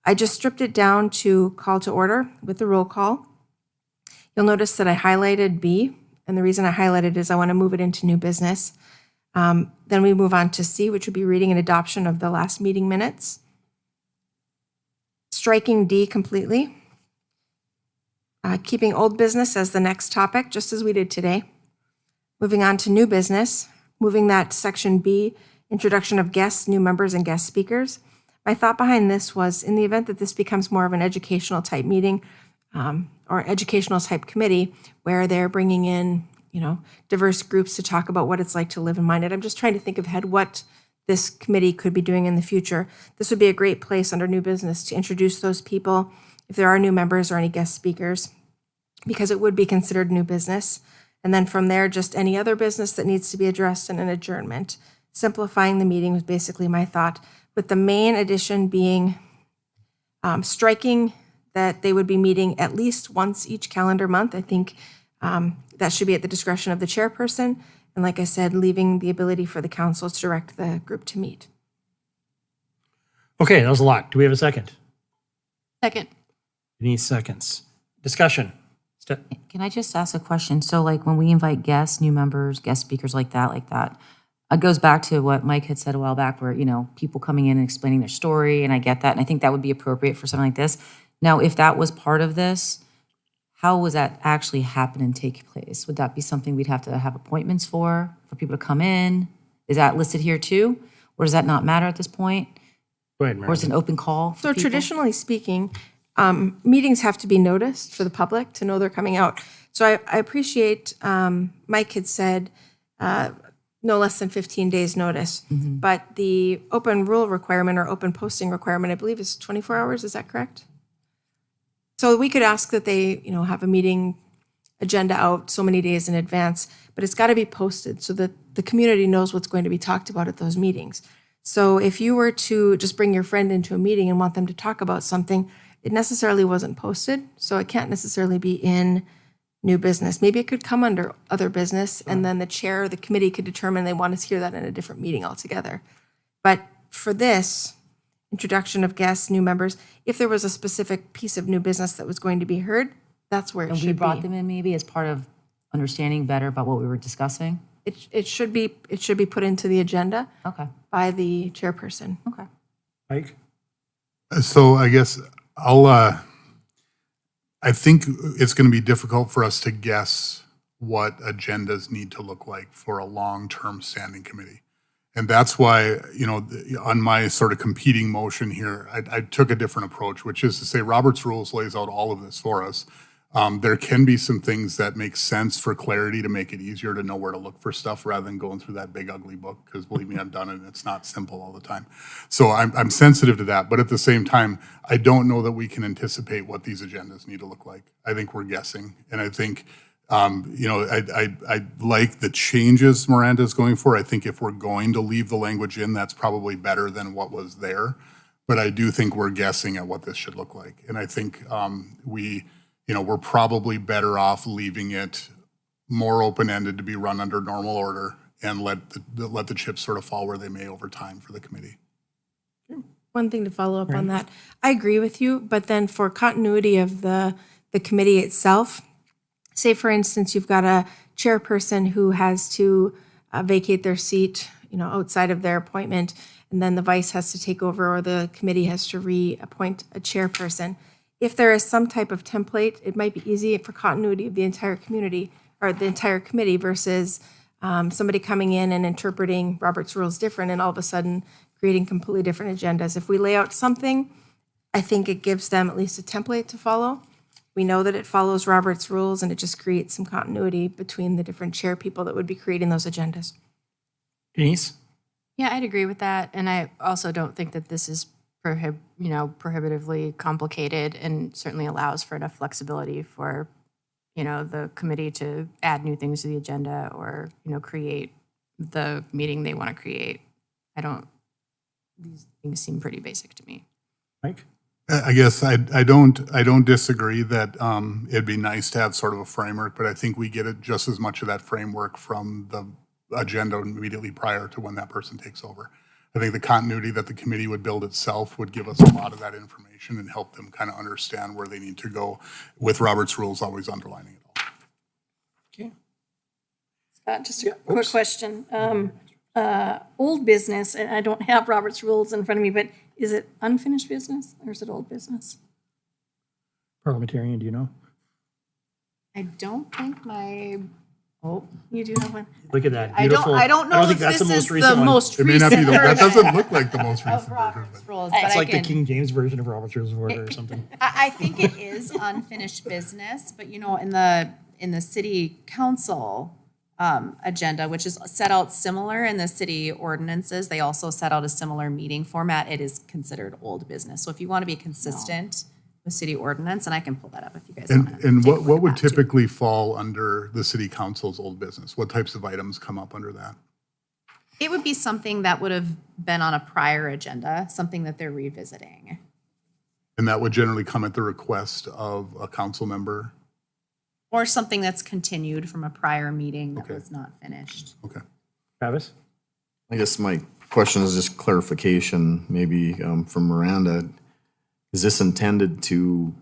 I just stripped it down to call to order with the roll call. You'll notice that I highlighted B, and the reason I highlighted is I want to move it into new business. Then we move on to C, which would be reading and adoption of the last meeting minutes. Striking D completely. Keeping old business as the next topic, just as we did today. Moving on to new business, moving that section B, introduction of guests, new members, and guest speakers. My thought behind this was in the event that this becomes more of an educational type meeting or educational type committee where they're bringing in, diverse groups to talk about what it's like to live in Minot. I'm just trying to think ahead what this committee could be doing in the future. This would be a great place under new business to introduce those people, if there are new members or any guest speakers, because it would be considered new business. And then from there, just any other business that needs to be addressed in an adjournment. Simplifying the meeting was basically my thought, with the main addition being striking that they would be meeting at least once each calendar month. I think that should be at the discretion of the chairperson. And like I said, leaving the ability for the council to direct the group to meet. Okay, that was a lot. Do we have a second? Second. Denise seconds. Discussion. Can I just ask a question? So like when we invite guests, new members, guest speakers like that, it goes back to what Mike had said a while back where, people coming in and explaining their story, and I get that, and I think that would be appropriate for something like this. Now, if that was part of this, how was that actually happen and take place? Would that be something we'd have to have appointments for people to come in? Is that listed here too? Or does that not matter at this point? Go ahead, Or is it Miranda. an open call? So traditionally speaking, meetings have to be noticed for the public to know they're coming out. So I appreciate Mike had said no less than 15 days notice, but the open rule requirement or open posting requirement, I believe, is 24 hours. Is that correct? So we could ask that they, have a meeting agenda out so many days in advance, but it's got to be posted so that the community knows what's going to be talked about at those meetings. So if you were to just bring your friend into a meeting and want them to talk about something, it necessarily wasn't posted, so it can't necessarily be in new business. Maybe it could come under other business, and then the chair of the committee could determine they want to hear that in a different meeting altogether. But for this, introduction of guests, new members, if there was a specific piece of new business that was going to be heard, that's where it And should we brought be. them in maybe as part of understanding better about what we were discussing? It should be put into the agenda Okay, by the chairperson. okay. Mike? So I guess I think it's going to be difficult for us to guess what agendas need to look like for a long-term standing committee. And that's why, on my sort of competing motion here, I took a different approach, which is to say Robert's Rules lays out all of this for us. There can be some things that make sense for clarity to make it easier to know where to look for stuff rather than going through that big ugly book, because believe me, I've done it and it's not simple all the time. So I'm sensitive to that, but at the same time, I don't know that we can anticipate what these agendas need to look like. I think we're guessing, and I think I like the changes Miranda's going for. I think if we're going to leave the language in, that's probably better than what was there. But I do think we're guessing at what this should look like. And I think we're probably better off leaving it more open-ended to be run under normal order and let the chips sort of fall where they may over time for the committee. One thing to follow up on that, I agree with you, but then for continuity of the committee itself, say for instance, you've got a chairperson who has to vacate their seat, outside of their appointment, and then the vice has to take over or the committee has to reappoint a chairperson. If there is some type of template, it might be easy for continuity of the entire community or the entire committee versus somebody coming in and interpreting Robert's Rules different and all of a sudden creating completely different agendas. If we lay out something, I think it gives them at least a template to follow. We know that it follows Robert's Rules and it just creates some continuity between the different chair people that would be creating those agendas. Denise? Yeah, I'd agree with that. And I also don't think that this is prohibitively complicated and certainly allows for enough flexibility for, the committee to add new things to the agenda or, create the meeting they want to create. These things seem pretty basic to me. Mike? I guess I don't disagree that it'd be nice to have sort of a framework, but I think we get it just as much of that framework from the agenda immediately prior to when that person takes over. I think the continuity that the committee would build itself would give us a lot of that information and help them kind of understand where they need to go with Robert's Rules always underlining it all. Okay. Scott, just a quick question. Old business, and I don't have Robert's Rules in front of me, but is it unfinished business or is it old business? Parliamentarian, do you know? I don't think my Oh, you do have one? Look at that. I Beautiful. don't know think if that's this the most is recent the one. most It may not be, recent that version doesn't look like the most recent of version. Robert's but- rules, It's but I like the can. King James version of Robert's Rules of Order or something. I think it is unfinished business, but you know, in the city council agenda, which is set out similar in the city ordinances, they also set out a similar meeting format. It is considered old business. So if you want to be consistent with city ordinance, and I can pull that up if you guys want to. And what would typically fall under the city council's old business? What types of items come up under that? It would be something that would have been on a prior agenda, something that they're revisiting. And that would generally come at the request of a council member? Or something that's continued from a prior meeting that Okay. was not finished. Okay. Travis? I guess my question is just clarification, maybe from Miranda. Is this intended to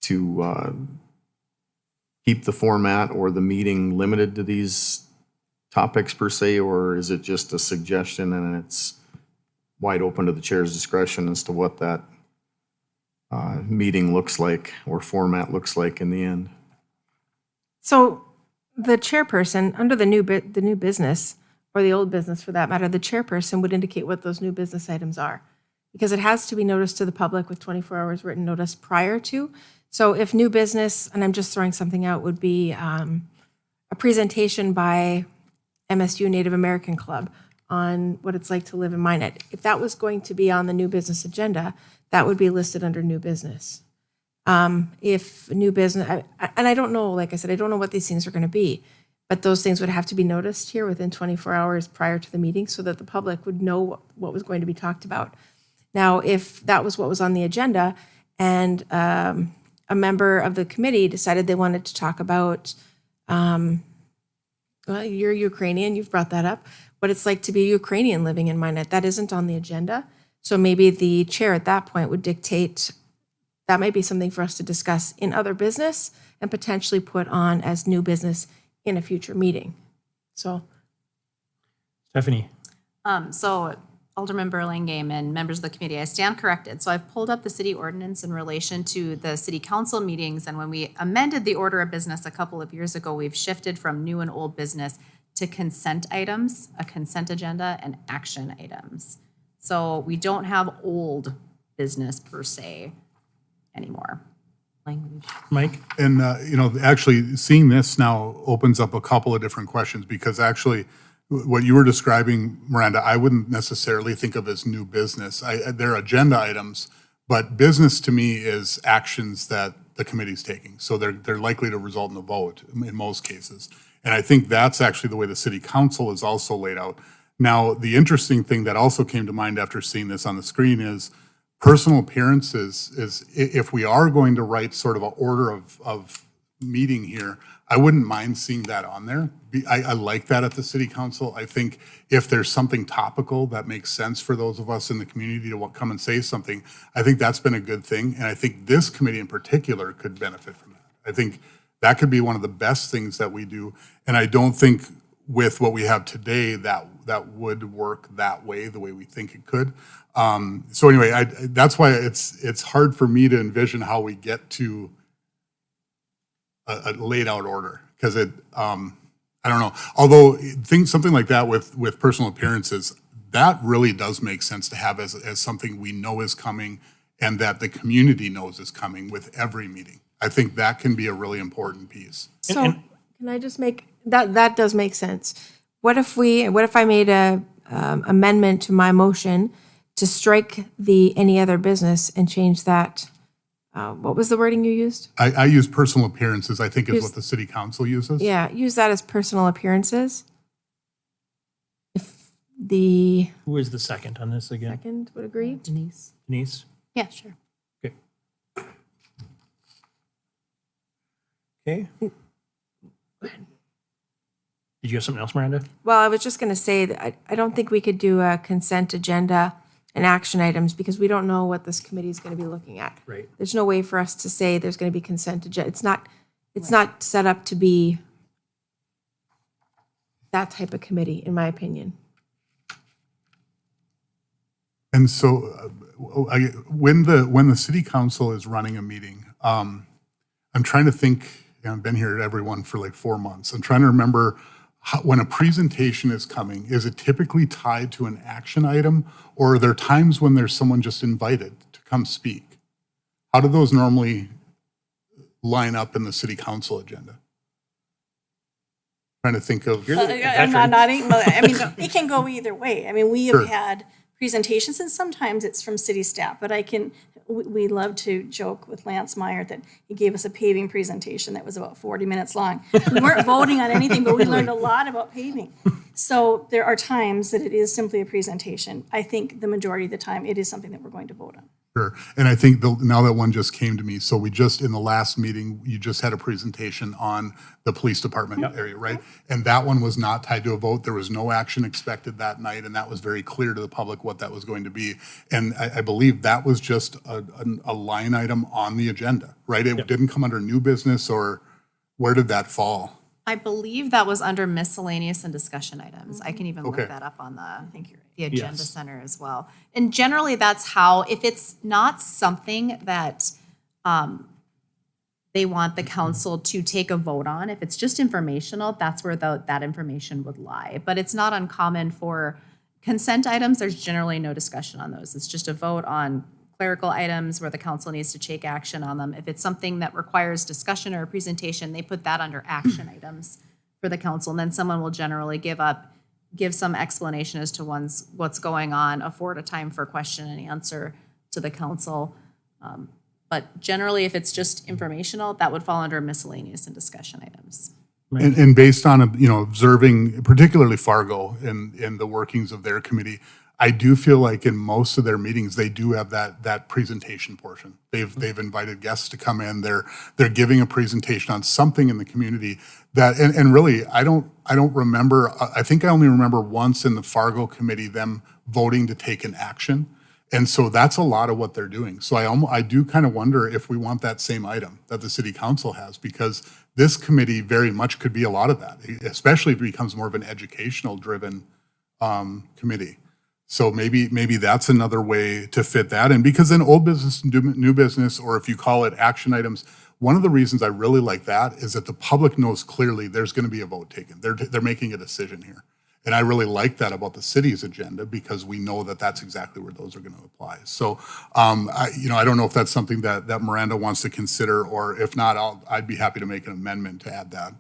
keep the format or the meeting limited to these topics per se, or is it just a suggestion and it's wide open to the chair's discretion as to what that meeting looks like or format looks like in the end? So the chairperson, under the new business, or the old business for that matter, the chairperson would indicate what those new business items are. Because it has to be noticed to the public with 24 hours written notice prior to. So if new business, and I'm just throwing something out, would be a presentation by MSU Native American Club on what it's like to live in Minot. If that was going to be on the new business agenda, that would be listed under new business. If new business, and I don't know, like I said, I don't know what these things are going to be, but those things would have to be noticed here within 24 hours prior to the meeting so that the public would know what was going to be talked about. Now, if that was what was on the agenda and a member of the committee decided they wanted to talk about, well, you're Ukrainian, you've brought that up, what it's like to be a Ukrainian living in Minot, that isn't on the agenda. So maybe the chair at that point would dictate, that might be something for us to discuss in other business and potentially put on as new business in a future meeting. So, Stephanie? So Alderman Burlingame and members of the committee, I stand corrected. So I've pulled up the city ordinance in relation to the city council meetings. And when we amended the order of business a couple of years ago, we've shifted from new and old business to consent items, a consent agenda, and action items. So we don't have old business per se anymore. Language. Mike? And, actually seeing this now opens up a couple of different questions because actually what you were describing, Miranda, I wouldn't necessarily think of as new business. They're agenda items, but business to me is actions that the committee's taking. So they're likely to result in a vote in most cases. And I think that's actually the way the city council is also laid out. Now, the interesting thing that also came to mind after seeing this on the screen is personal appearances is if we are going to write sort of an order of meeting here, I wouldn't mind seeing that on there. I like that at the city council. I think if there's something topical that makes sense for those of us in the community to come and say something, I think that's been a good thing. And I think this committee in particular could benefit from that. I think that could be one of the best things that we do. And I don't think with what we have today that would work that way, the way we think it could. So anyway, that's why it's hard for me to envision how we get to a laid out order because I don't know. Although something like that with personal appearances, that really does make sense to have as something we know is coming and that the community knows is coming with every meeting. I think that can be a really important piece. so can I just make, that does make sense. What if I made a amendment to my motion to strike the any other business and change that? What was the wording you used? I use personal appearances, I think is what the city council uses. Yeah, use that as personal appearances. If the Who is the second on this again? second would agree. Denise? Denise? Yeah, sure. Okay. Okay. Did you have something else, Miranda? Well, I was just going to say that I don't think we could do a consent agenda and action items because we don't know what this committee is going to be looking at. Right. There's no way for us to say there's going to be consent agenda. It's not set up to be that type of committee, in my opinion. And so when the city council is running a meeting, I'm trying to think I've been here at everyone for like 4 months. I'm trying to remember when a presentation is coming, is it typically tied to an action item, or are there times when there's someone just invited to come speak? How do those normally line up in the city council agenda? Trying to think of. I'm not nodding, but I mean, it can go either way. I mean, we have Sure. had presentations, and sometimes it's from city staff, but we love to joke with Lance Meyer that he gave us a paving presentation that was about 40 minutes long. We weren't voting on anything, but we learned a lot about paving. So there are times that it is simply a presentation. I think the majority of the time, it is something that we're going to vote on. Sure. And I think now that one just came to me, so we just, in the last meeting, you just had a presentation on the police department area, right? And that one was not tied to a vote. There was no action expected that night, and that was very clear to the public what that was going to be. And I believe that was just a line item on the agenda, right? It didn't come under new business, or where did that fall? I believe that was under miscellaneous and discussion items. I can even Okay. look that up on the agenda center as well. And generally, that's how, if it's not something that they want the council to take a vote on, if it's just informational, that's where that information would lie. But it's not uncommon for consent items. There's generally no discussion on those. It's just a vote on clerical items where the council needs to take action on them. If it's something that requires discussion or a presentation, they put that under action items for the council. And then someone will generally give some explanation as to what's going on, afford a time for question and answer to the council. But generally, if it's just informational, that would fall under miscellaneous and discussion items. And based on, observing particularly Fargo and the workings of their committee, I do feel like in most of their meetings, they do have that presentation portion. They've invited guests to come in. They're giving a presentation on something in the community that, and really, I don't remember, I think I only remember once in the Fargo committee, them voting to take an action. And so that's a lot of what they're doing. So I do kind of wonder if we want that same item that the city council has, because this committee very much could be a lot of that, especially if it becomes more of an educational driven committee. So maybe that's another way to fit that in, because in old business and new business, or if you call it action items, one of the reasons I really like that is that the public knows clearly there's going to be a vote taken. They're making a decision here. And I really like that about the city's agenda, because we know that that's exactly where those are going to apply. So, I don't know if that's something that Miranda wants to consider, or if not, I'd be happy to make an amendment to add that.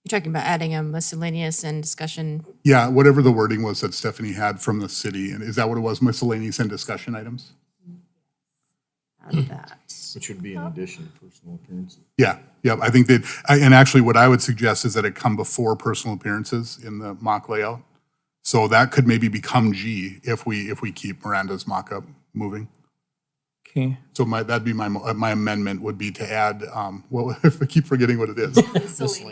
You're talking about adding a miscellaneous and discussion. Yeah, whatever the wording was that Stephanie had from the city, and is that what it was, miscellaneous and discussion items? Add that. Which would be in addition to personal appearances. Yeah, I think that, and actually what I would suggest is that it come before personal appearances in the mock layout. So that could maybe become G if we keep Miranda's mock-up moving. Okay. So that'd be my amendment would be to add, if I keep forgetting what it is.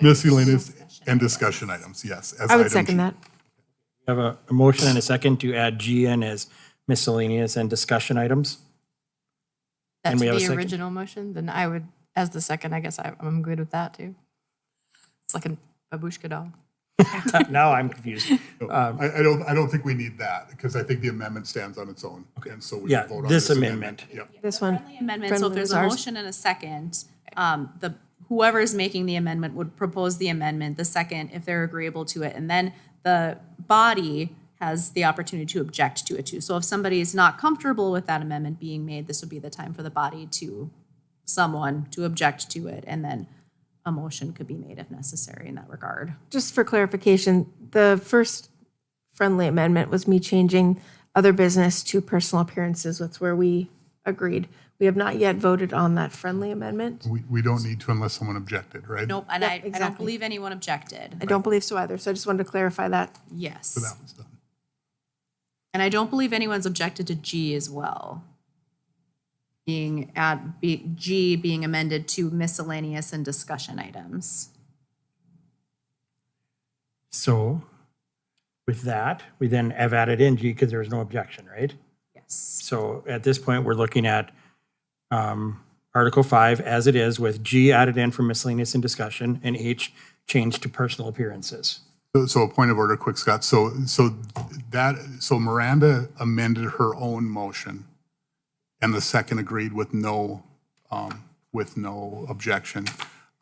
Miscellaneous and discussion items, yes. As I would item second G. that. We have a motion and a second to add G in as miscellaneous and discussion items. That And to we have a be second? original motion, then I would, as the second, I guess I'm good with that too. It's like a babushka doll. Now I'm confused. I don't think we need that, because I think the amendment stands on its own. Okay. And so we Yeah, can vote on this this amendment. Yep. This one. Amendment, so if Friendly there's as a ours. motion and a second, whoever is making the amendment would propose the amendment, the second, if they're agreeable to it, and then the body has the opportunity to object to it too. So if somebody is not comfortable with that amendment being made, this would be the time for the body to object to it, and then a motion could be made if necessary in that regard. Just for clarification, the first friendly amendment was me changing other business to personal appearances. That's where we agreed. We have not yet voted on that friendly amendment. We don't need to unless someone objected, right? Nope, and Yep, I don't exactly. believe anyone objected. I don't believe so either, so I just wanted to clarify that. So Yes. that was done. And I don't believe anyone's objected to G as well. G being amended to miscellaneous and discussion items. So with that, we then have added in G because there was no objection, right? Yes. So at this point, we're looking at Article 5 as it is, with G added in for miscellaneous and discussion, and H changed to personal appearances. So a point of order, quick, Scott. So Miranda amended her own motion, and the second agreed with no objection.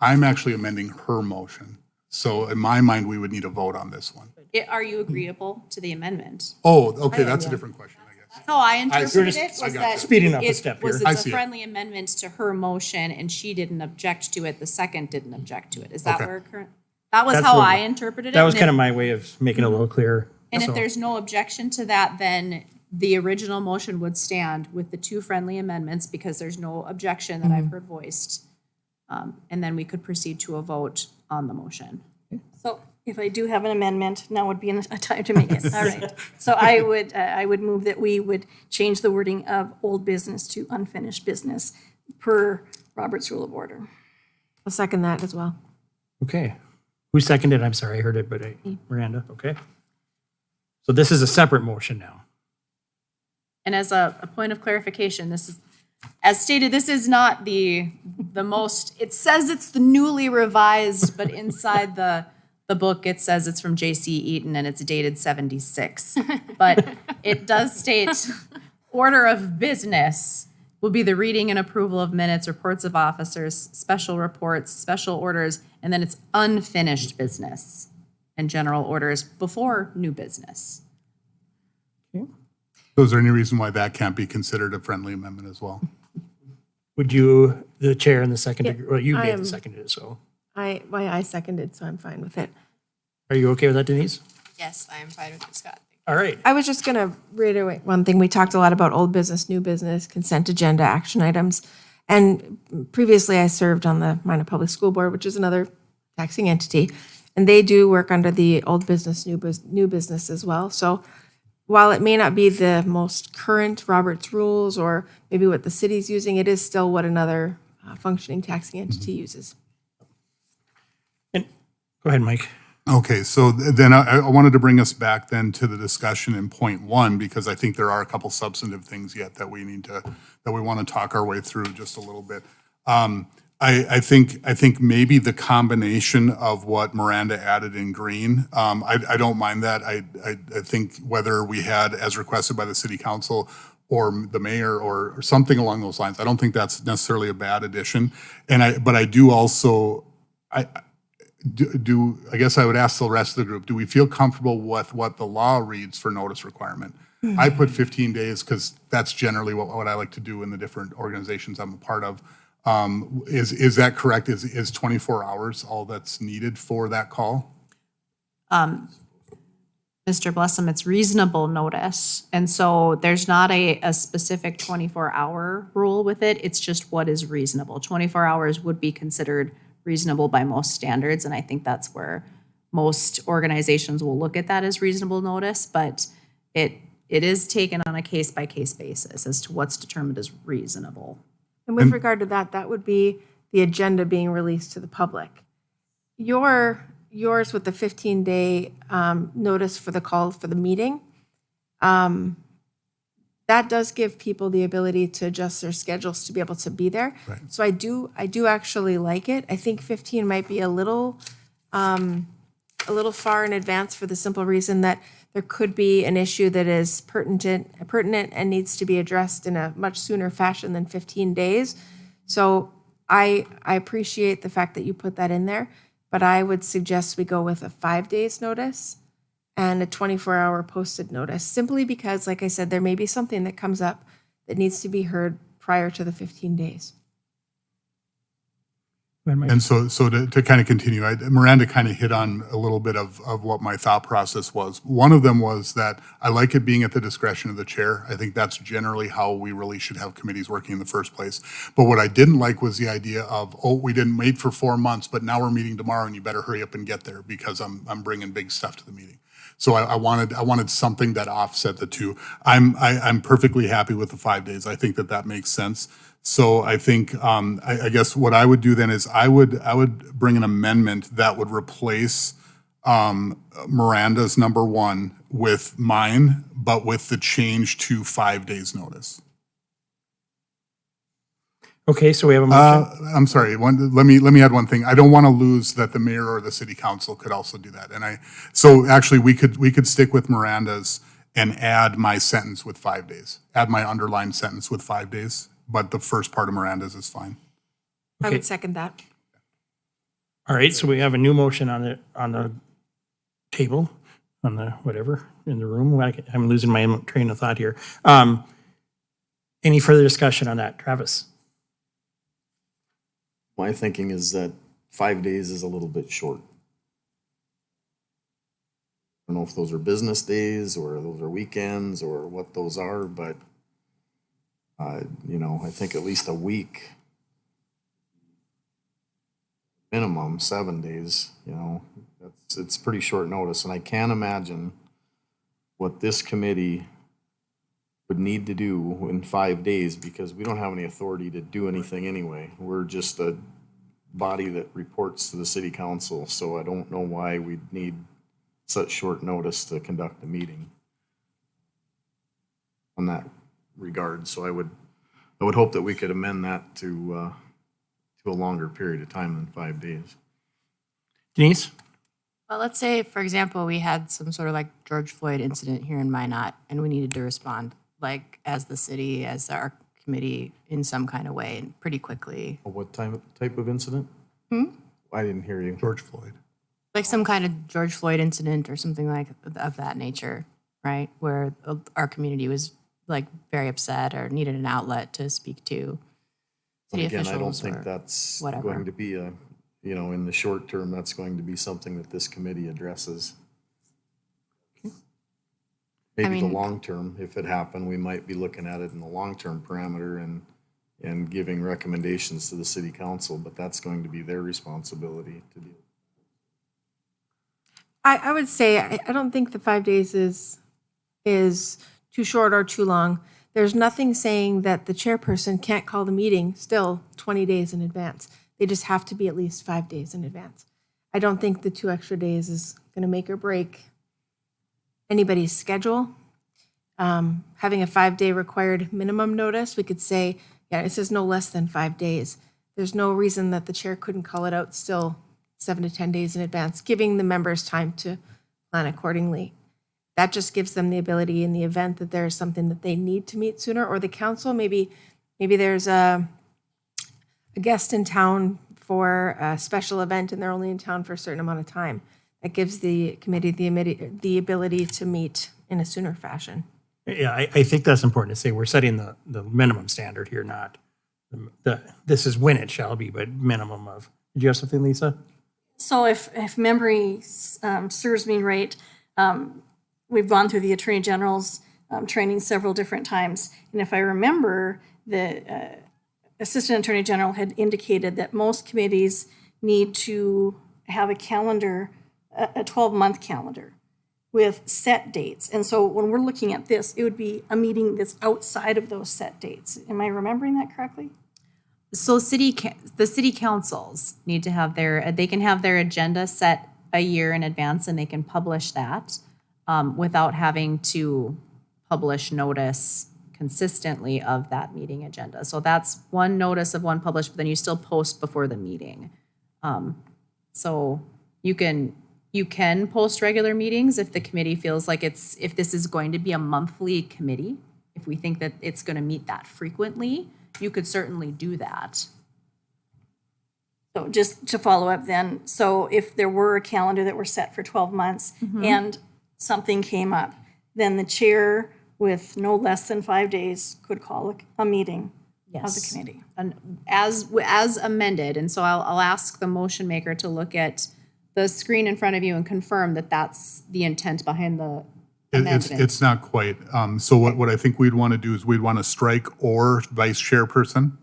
I'm actually amending her motion. So in my mind, we would need a vote on this one. Are you agreeable to the amendment? Oh, okay, that's a different question, I guess. How I interpreted just- it I was got that. you. Speeding up a it step was here. I It's see a it. friendly amendment to her motion and she didn't object to it. The second didn't object to it. Is that Okay. where current? That was That's how what- I interpreted it. That was and kind if- of my way of making it a little clearer. And if So- there's no objection to that, then the original motion would stand with the two friendly amendments because there's no objection that I've heard voiced. And then we could proceed to a vote on the motion. So if I do have an amendment, now would be a time to make it. All right. So I would move that we would change the wording of old business to unfinished business per Robert's Rule of Order. I'll second that as well. Okay. Who seconded? I'm sorry, I heard it, but Miranda, okay. So this is a separate motion now. And as a point of clarification, this is, as stated, this is not the most, it says it's the newly revised, but inside the book, it says it's from J.C. Eaton and it's dated 76. But it does state, order of business will be the reading and approval of minutes, reports of officers, special reports, special orders, and then it's unfinished business and general orders before new business. So is there any reason why that can't be considered a friendly amendment as well? Would you, the chair and the second, Yeah, well, you I made am- the seconded, so. I seconded, so I'm fine with it. Are you okay with that, Denise? Yes, I am fine with it, Scott. All right. I was just going to reiterate one thing. We talked a lot about old business, new business, consent agenda, action items. And previously I served on the Minot Public School Board, which is another taxing entity. And they do work under the old business, new business as well. So while it may not be the most current Robert's rules or maybe what the city's using, it is still what another functioning taxing entity uses. And, go ahead, Mike. Okay, so then I wanted to bring us back then to the discussion in point one, because I think there are a couple substantive things yet that we want to talk our way through just a little bit. I think maybe the combination of what Miranda added in green, I don't mind that. I think whether we had, as requested by the city council or the mayor or something along those lines, I don't think that's necessarily a bad addition. But I do also, I guess I would ask the rest of the group, do we feel comfortable with what the law reads for notice requirement? I put 15 days because that's generally what I like to do in the different organizations I'm a part of. Is that correct? Is 24 hours all that's needed for that call? Mr. Blessum, it's reasonable notice. And so there's not a specific 24-hour rule with it. It's just what is reasonable. 24 hours would be considered reasonable by most standards. And I think that's where most organizations will look at that as reasonable notice. But it is taken on a case-by-case basis as to what's determined as reasonable. And with regard to that, that would be the agenda being released to the public. Yours with the 15-day notice for the call for the meeting, that does give people the ability to adjust their schedules to be able to be there. Right. So I do actually like it. I think 15 might be a little far in advance for the simple reason that there could be an issue that is pertinent and needs to be addressed in a much sooner fashion than 15 days. So I appreciate the fact that you put that in there, but I would suggest we go with a 5 days notice and a 24-hour posted notice, simply because, like I said, there may be something that comes up that needs to be heard prior to the 15 days. Go ahead, Mike. And so to kind of continue, Miranda kind of hit on a little bit of what my thought process was. One of them was that I like it being at the discretion of the chair. I think that's generally how we really should have committees working in the first place. But what I didn't like was the idea of, oh, we didn't meet for 4 months, but now we're meeting tomorrow and you better hurry up and get there because I'm bringing big stuff to the meeting. So I wanted something that offset the two. I'm perfectly happy with the 5 days. I think that makes sense. So I think, I guess what I would do then is I would bring an amendment that would replace Miranda's number one with mine, but with the change to 5 days notice. Okay, so we have a motion. I'm sorry, let me add one thing. I don't want to lose that the mayor or the city council could also do that. So actually we could stick with Miranda's and add my sentence with 5 days, add my underlined sentence with 5 days. But the first part of Miranda's is fine. I Okay. would second that. All right, so we have a new motion on the table, on the whatever, in the room. I'm losing my train of thought here. Any further discussion on that, Travis? My thinking is that 5 days is a little bit short. I don't know if those are business days or those are weekends or what those are, but you know, I think at least a week, minimum 7 days, you know, it's pretty short notice. And I can't imagine what this committee would need to do in 5 days, because we don't have any authority to do anything anyway. We're just a body that reports to the city council, so I don't know why we'd need such short notice to conduct a meeting on that regard. So I would hope that we could amend that to a longer period of time than 5 days. Denise? Well, let's say, for example, we had some sort of like George Floyd incident here in Minot, and we needed to respond, like as the city, as our committee, in some kind of way, and pretty quickly. What type of incident? I didn't hear you. George Floyd. Like some kind of George Floyd incident or something like of that nature, right? Where our community was like very upset or needed an outlet to speak to But city again, I don't officials think or that's whatever. going to be in the short term, that's going to be something that this committee addresses. Maybe the mean- long term, if it happened, we might be looking at it in the long-term parameter and giving recommendations to the city council, but that's going to be their responsibility to do. I would say, I don't think the 5 days is too short or too long. There's nothing saying that the chairperson can't call the meeting still 20 days in advance. They just have to be at least 5 days in advance. I don't think the 2 extra days is going to make or break anybody's schedule. Having a 5-day required minimum notice, we could say, yeah, it says no less than 5 days. There's no reason that the chair couldn't call it out still 7 to 10 days in advance, giving the members time to plan accordingly. That just gives them the ability, in the event that there is something that they need to meet sooner, or the council, maybe there's a guest in town for a special event and they're only in town for a certain amount of time. That gives the committee the ability to meet in a sooner fashion. Yeah, I think that's important to say. We're setting the minimum standard here, not this is when it shall be, but minimum of. Did you have something, Lisa? So if memory serves me right, we've gone through the Attorney General's training several different times. And if I remember, the Assistant Attorney General had indicated that most committees need to have a calendar, a 12-month calendar with set dates. And so when we're looking at this, it would be a meeting that's outside of those set dates. Am I remembering that correctly? So the city councils need to have they can have their agenda set a year in advance, and they can publish that without having to publish notice consistently of that meeting agenda. So that's one notice of one published, but then you still post before the meeting. So you can post regular meetings if the committee feels like if this is going to be a monthly committee, if we think that it's going to meet that frequently, you could certainly do that. So just to follow up then, so if there were a calendar that were set for 12 months and something came up, then the chair with no less than 5 days could call a meeting of the Yes. committee. And as amended, and so I'll ask the motion maker to look at the screen in front of you and confirm that that's the intent behind the amendment. It's not quite. So what I think we'd want to do is we'd want to strike "or vice chairperson."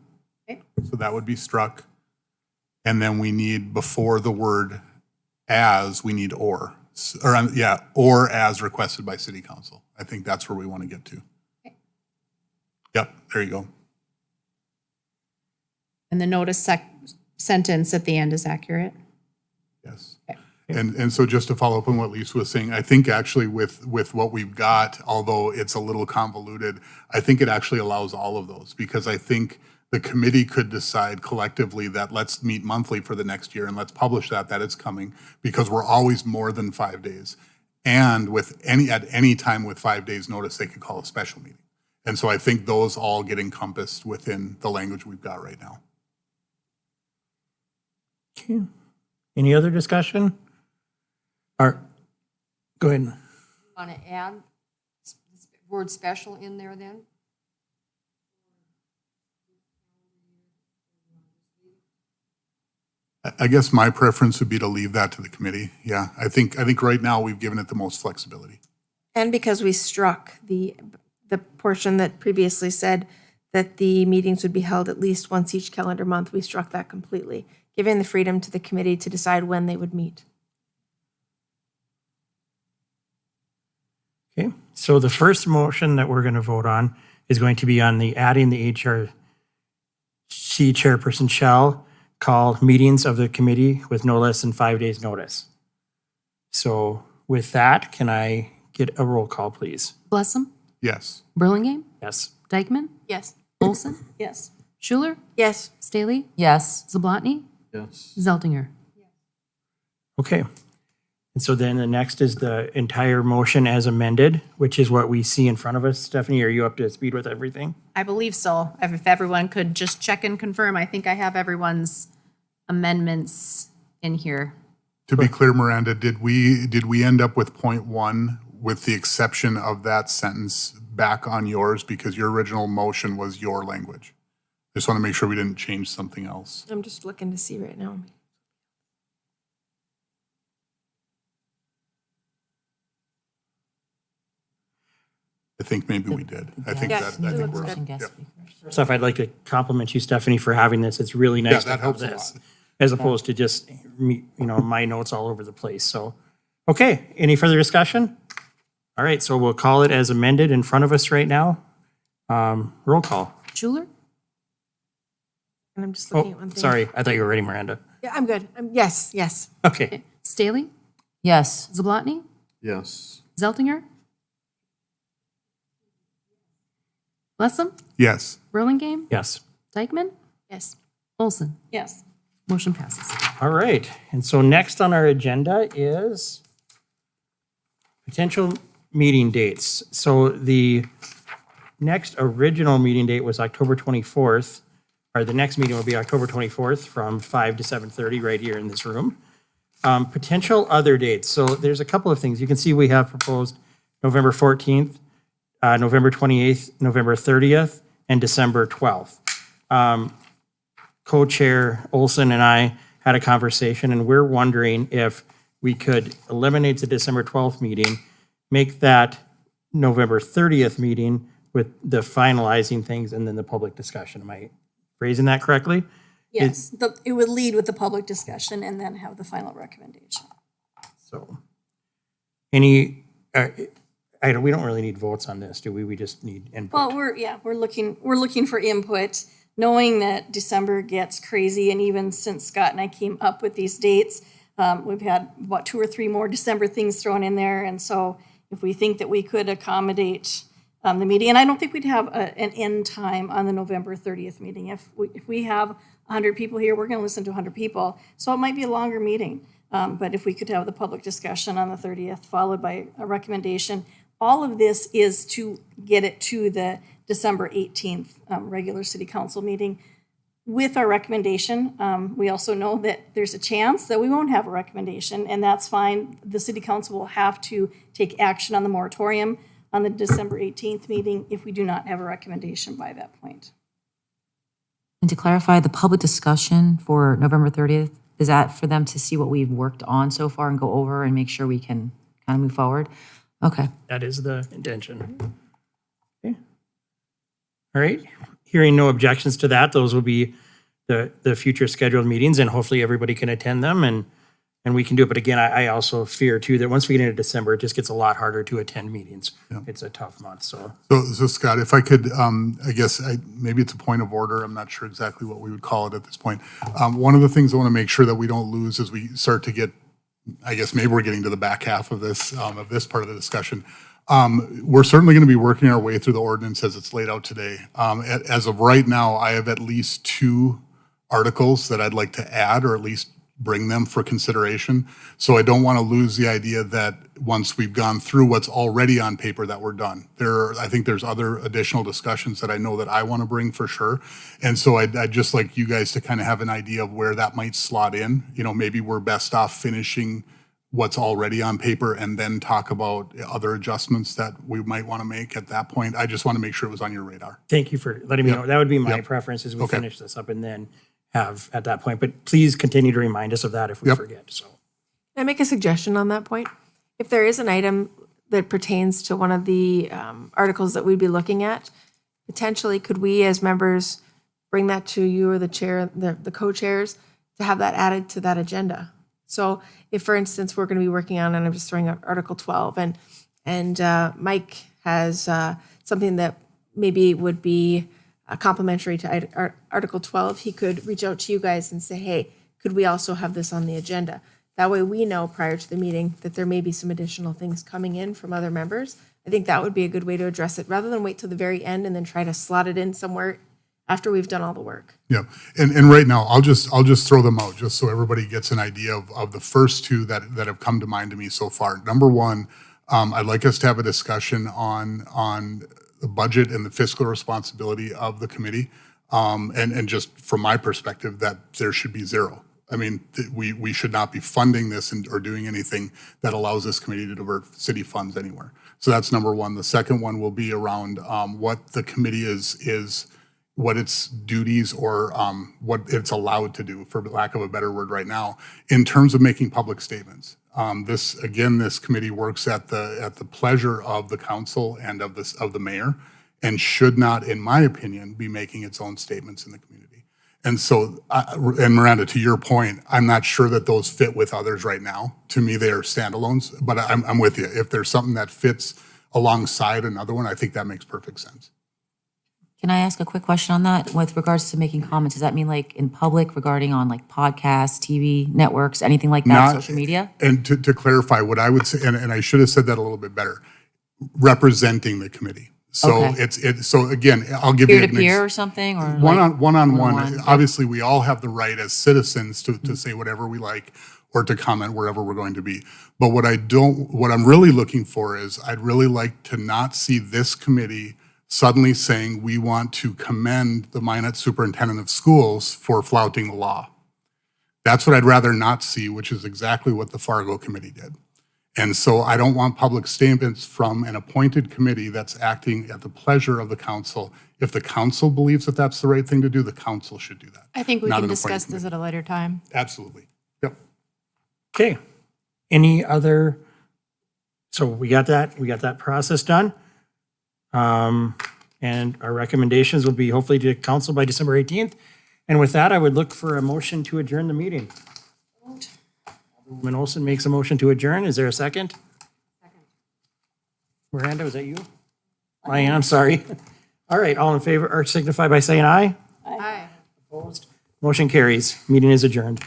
Okay. So that would be struck. And then we need, before the word "as," we need "or." Or as requested by city council. I think that's where we want to get to. Okay. Yep, there you go. And the notice sentence at the end is accurate? Yes. And so just to follow up on what Lisa was saying, I think actually with what we've got, although it's a little convoluted, I think it actually allows all of those, because I think the committee could decide collectively that let's meet monthly for the next year and let's publish that it's coming, because we're always more than 5 days. And at any time with 5 days notice, they could call a special meeting. And so I think those all get encompassed within the language we've got right now. Okay. Any other discussion? Or, go ahead. Want to add word special in there then? I guess my preference would be to leave that to the committee. Yeah, I think right now we've given it the most flexibility. And because we struck the portion that previously said that the meetings would be held at least once each calendar month, we struck that completely, giving the freedom to the committee to decide when they would meet. Okay, so the first motion that we're going to vote on is going to be on the adding the HRC chairperson shall call meetings of the committee with no less than 5 days' notice. So with that, can I get a roll call, please? Blessam, Yes. Burlingame, Yes. Dykeman, Yes. Olson, Yes. Schuler, Yes. Staley, Yes. Zablotny, Yes. Zeltinger. Okay. And so then the next is the entire motion as amended, which is what we see in front of us. Stephanie, are you up to speed with everything? I believe so. If everyone could just check and confirm, I think I have everyone's amendments in here. To be clear, Miranda, did we end up with point one with the exception of that sentence back on yours because your original motion was your language? Just want to make sure we didn't change something else. I'm just looking to see right now. I think maybe we did. I think Yes, that, I it think looks we're, good. Guest yeah. speakers. First off, I'd like to compliment you, Stephanie, for having this. It's really Yeah, nice to that have helps a this, lot. as opposed to just, my notes all over the place. So, okay, any further discussion? All right, so we'll call it as amended in front of us right now. Roll call. Schuler, And I'm just looking at Oh, one thing. sorry, I thought you were ready, Miranda. Yeah, I'm good. Yes, yes. Okay, Staley, Yes. Zablotny, Yes. Zeltinger, Blessam, Yes. Burlingame, yes. Dykeman, Yes. Olson. Yes. Motion passes. All right, and so next on our agenda is potential meeting dates. So the next original meeting date was October 24th, or the next meeting will be October 24th from 5 to 7:30 right here in this room. Potential other dates. So there's a couple of things. You can see we have proposed November 14th, November 28th, November 30th, and December 12th. Co-chair Olson and I had a conversation, and we're wondering if we could eliminate the December 12th meeting, make that November 30th meeting with the finalizing things and then the public discussion. Am I phrasing that correctly? Yes. It would lead with the public discussion and then have the final recommendation. So, any, we don't really need votes on this, do we? We just need input. Well, we're looking for input, knowing that December gets crazy, and even since Scott and I came up with these dates, we've had, 2 or 3 more December things thrown in there, and so if we think that we could accommodate the meeting, and I don't think we'd have an end time on the November 30th meeting. If we have 100 people here, we're gonna listen to 100 people, so it might be a longer meeting. But if we could have the public discussion on the 30th, followed by a recommendation, all of this is to get it to the December 18th regular city council meeting. With our recommendation, we also know that there's a chance that we won't have a recommendation, and that's fine. The city council will have to take action on the moratorium on the December 18th meeting if we do not have a recommendation by that point. And to clarify, the public discussion for November 30th, is that for them to see what we've worked on so far and go over and make sure we can kind of move forward? Okay. That is the intention. Okay. All right, hearing no objections to that, those will be the future scheduled meetings, and hopefully everybody can attend them and we can do it. But again, I also fear too that once we get into December, it just gets a lot harder to attend meetings. It's a tough month, so. So Scott, if I could, I guess maybe it's a point of order. I'm not sure exactly what we would call it at this point. One of the things I want to make sure that we don't lose as we start to get, I guess maybe we're getting to the back half of this part of the discussion. We're certainly going to be working our way through the ordinance as it's laid out today. As of right now, I have at least 2 articles that I'd like to add or at least bring them for consideration. So I don't want to lose the idea that once we've gone through what's already on paper that we're done. I think there's other additional discussions that I know that I want to bring for sure. And so I'd just like you guys to kind of have an idea of where that might slot in. You know, maybe we're best off finishing what's already on paper and then talk about other adjustments that we might want to make at that point. I just want to make sure it was on your radar. Thank you for letting me know. That would be my preference as we Okay. finish this up and then have at that point. But please continue to remind us of that if we forget. So Can I make a suggestion on that point? If there is an item that pertains to one of the articles that we'd be looking at, potentially could we as members bring that to you or the chair, the co-chairs, to have that added to that agenda? So if, for instance, we're going to be working on, and I'm just throwing out Article 12, and Mike has something that maybe would be complementary to Article 12, he could reach out to you guys and say, hey, could we also have this on the agenda? That way we know prior to the meeting that there may be some additional things coming in from other members. I think that would be a good way to address it, rather than wait till the very end and then try to slot it in somewhere after we've done all the work. Yeah, and right now, I'll just throw them out, just so everybody gets an idea of the first two that have come to mind to me so far. Number one, I'd like us to have a discussion on the budget and the fiscal responsibility of the committee. And just from my perspective, that there should be zero. I mean, we should not be funding this or doing anything that allows this committee to divert city funds anywhere. So that's number one. The second one will be around what the committee is what its duties or what it's allowed to do, for lack of a better word right now, in terms of making public statements. This committee works at the pleasure of the council and of the mayor, and should not, in my opinion, be making its own statements in the community. And so, and Miranda, to your point, I'm not sure that those fit with others right now. To me, they are standalones, but I'm with you. If there's something that fits alongside another one, I think that makes perfect sense. Can I ask a quick question on that with regards to making comments? Does that mean like in public regarding on like podcasts, TV networks, anything like that, Not- social media? And to clarify, what I would say, and I should have said that a little bit better, representing the committee. So Okay. so again, I'll give you Peer an to peer or something, or one-on-one. one-on-one? Obviously, we all have the right as citizens to say whatever we like or to comment wherever we're going to be. But what I'm really looking for is, I'd really like to not see this committee suddenly saying we want to commend the Minot Superintendent of Schools for flouting the law. That's what I'd rather not see, which is exactly what the Fargo committee did. And so I don't want public statements from an appointed committee that's acting at the pleasure of the council. If the council believes that that's the right thing to do, the council should do that. I think we Not can an discuss appointed this at a later time. Absolutely. Yep. okay. Any other? So we got that process done. And our recommendations will be hopefully to council by December 18th. And with that, I would look for a motion to adjourn the meeting. Alderwoman Olson makes a motion to adjourn. Is there a second? Second. Miranda, was that you? I'm sorry. All right, all in favor, or signify by saying aye. Aye. Opposed? Motion carries. Meeting is adjourned.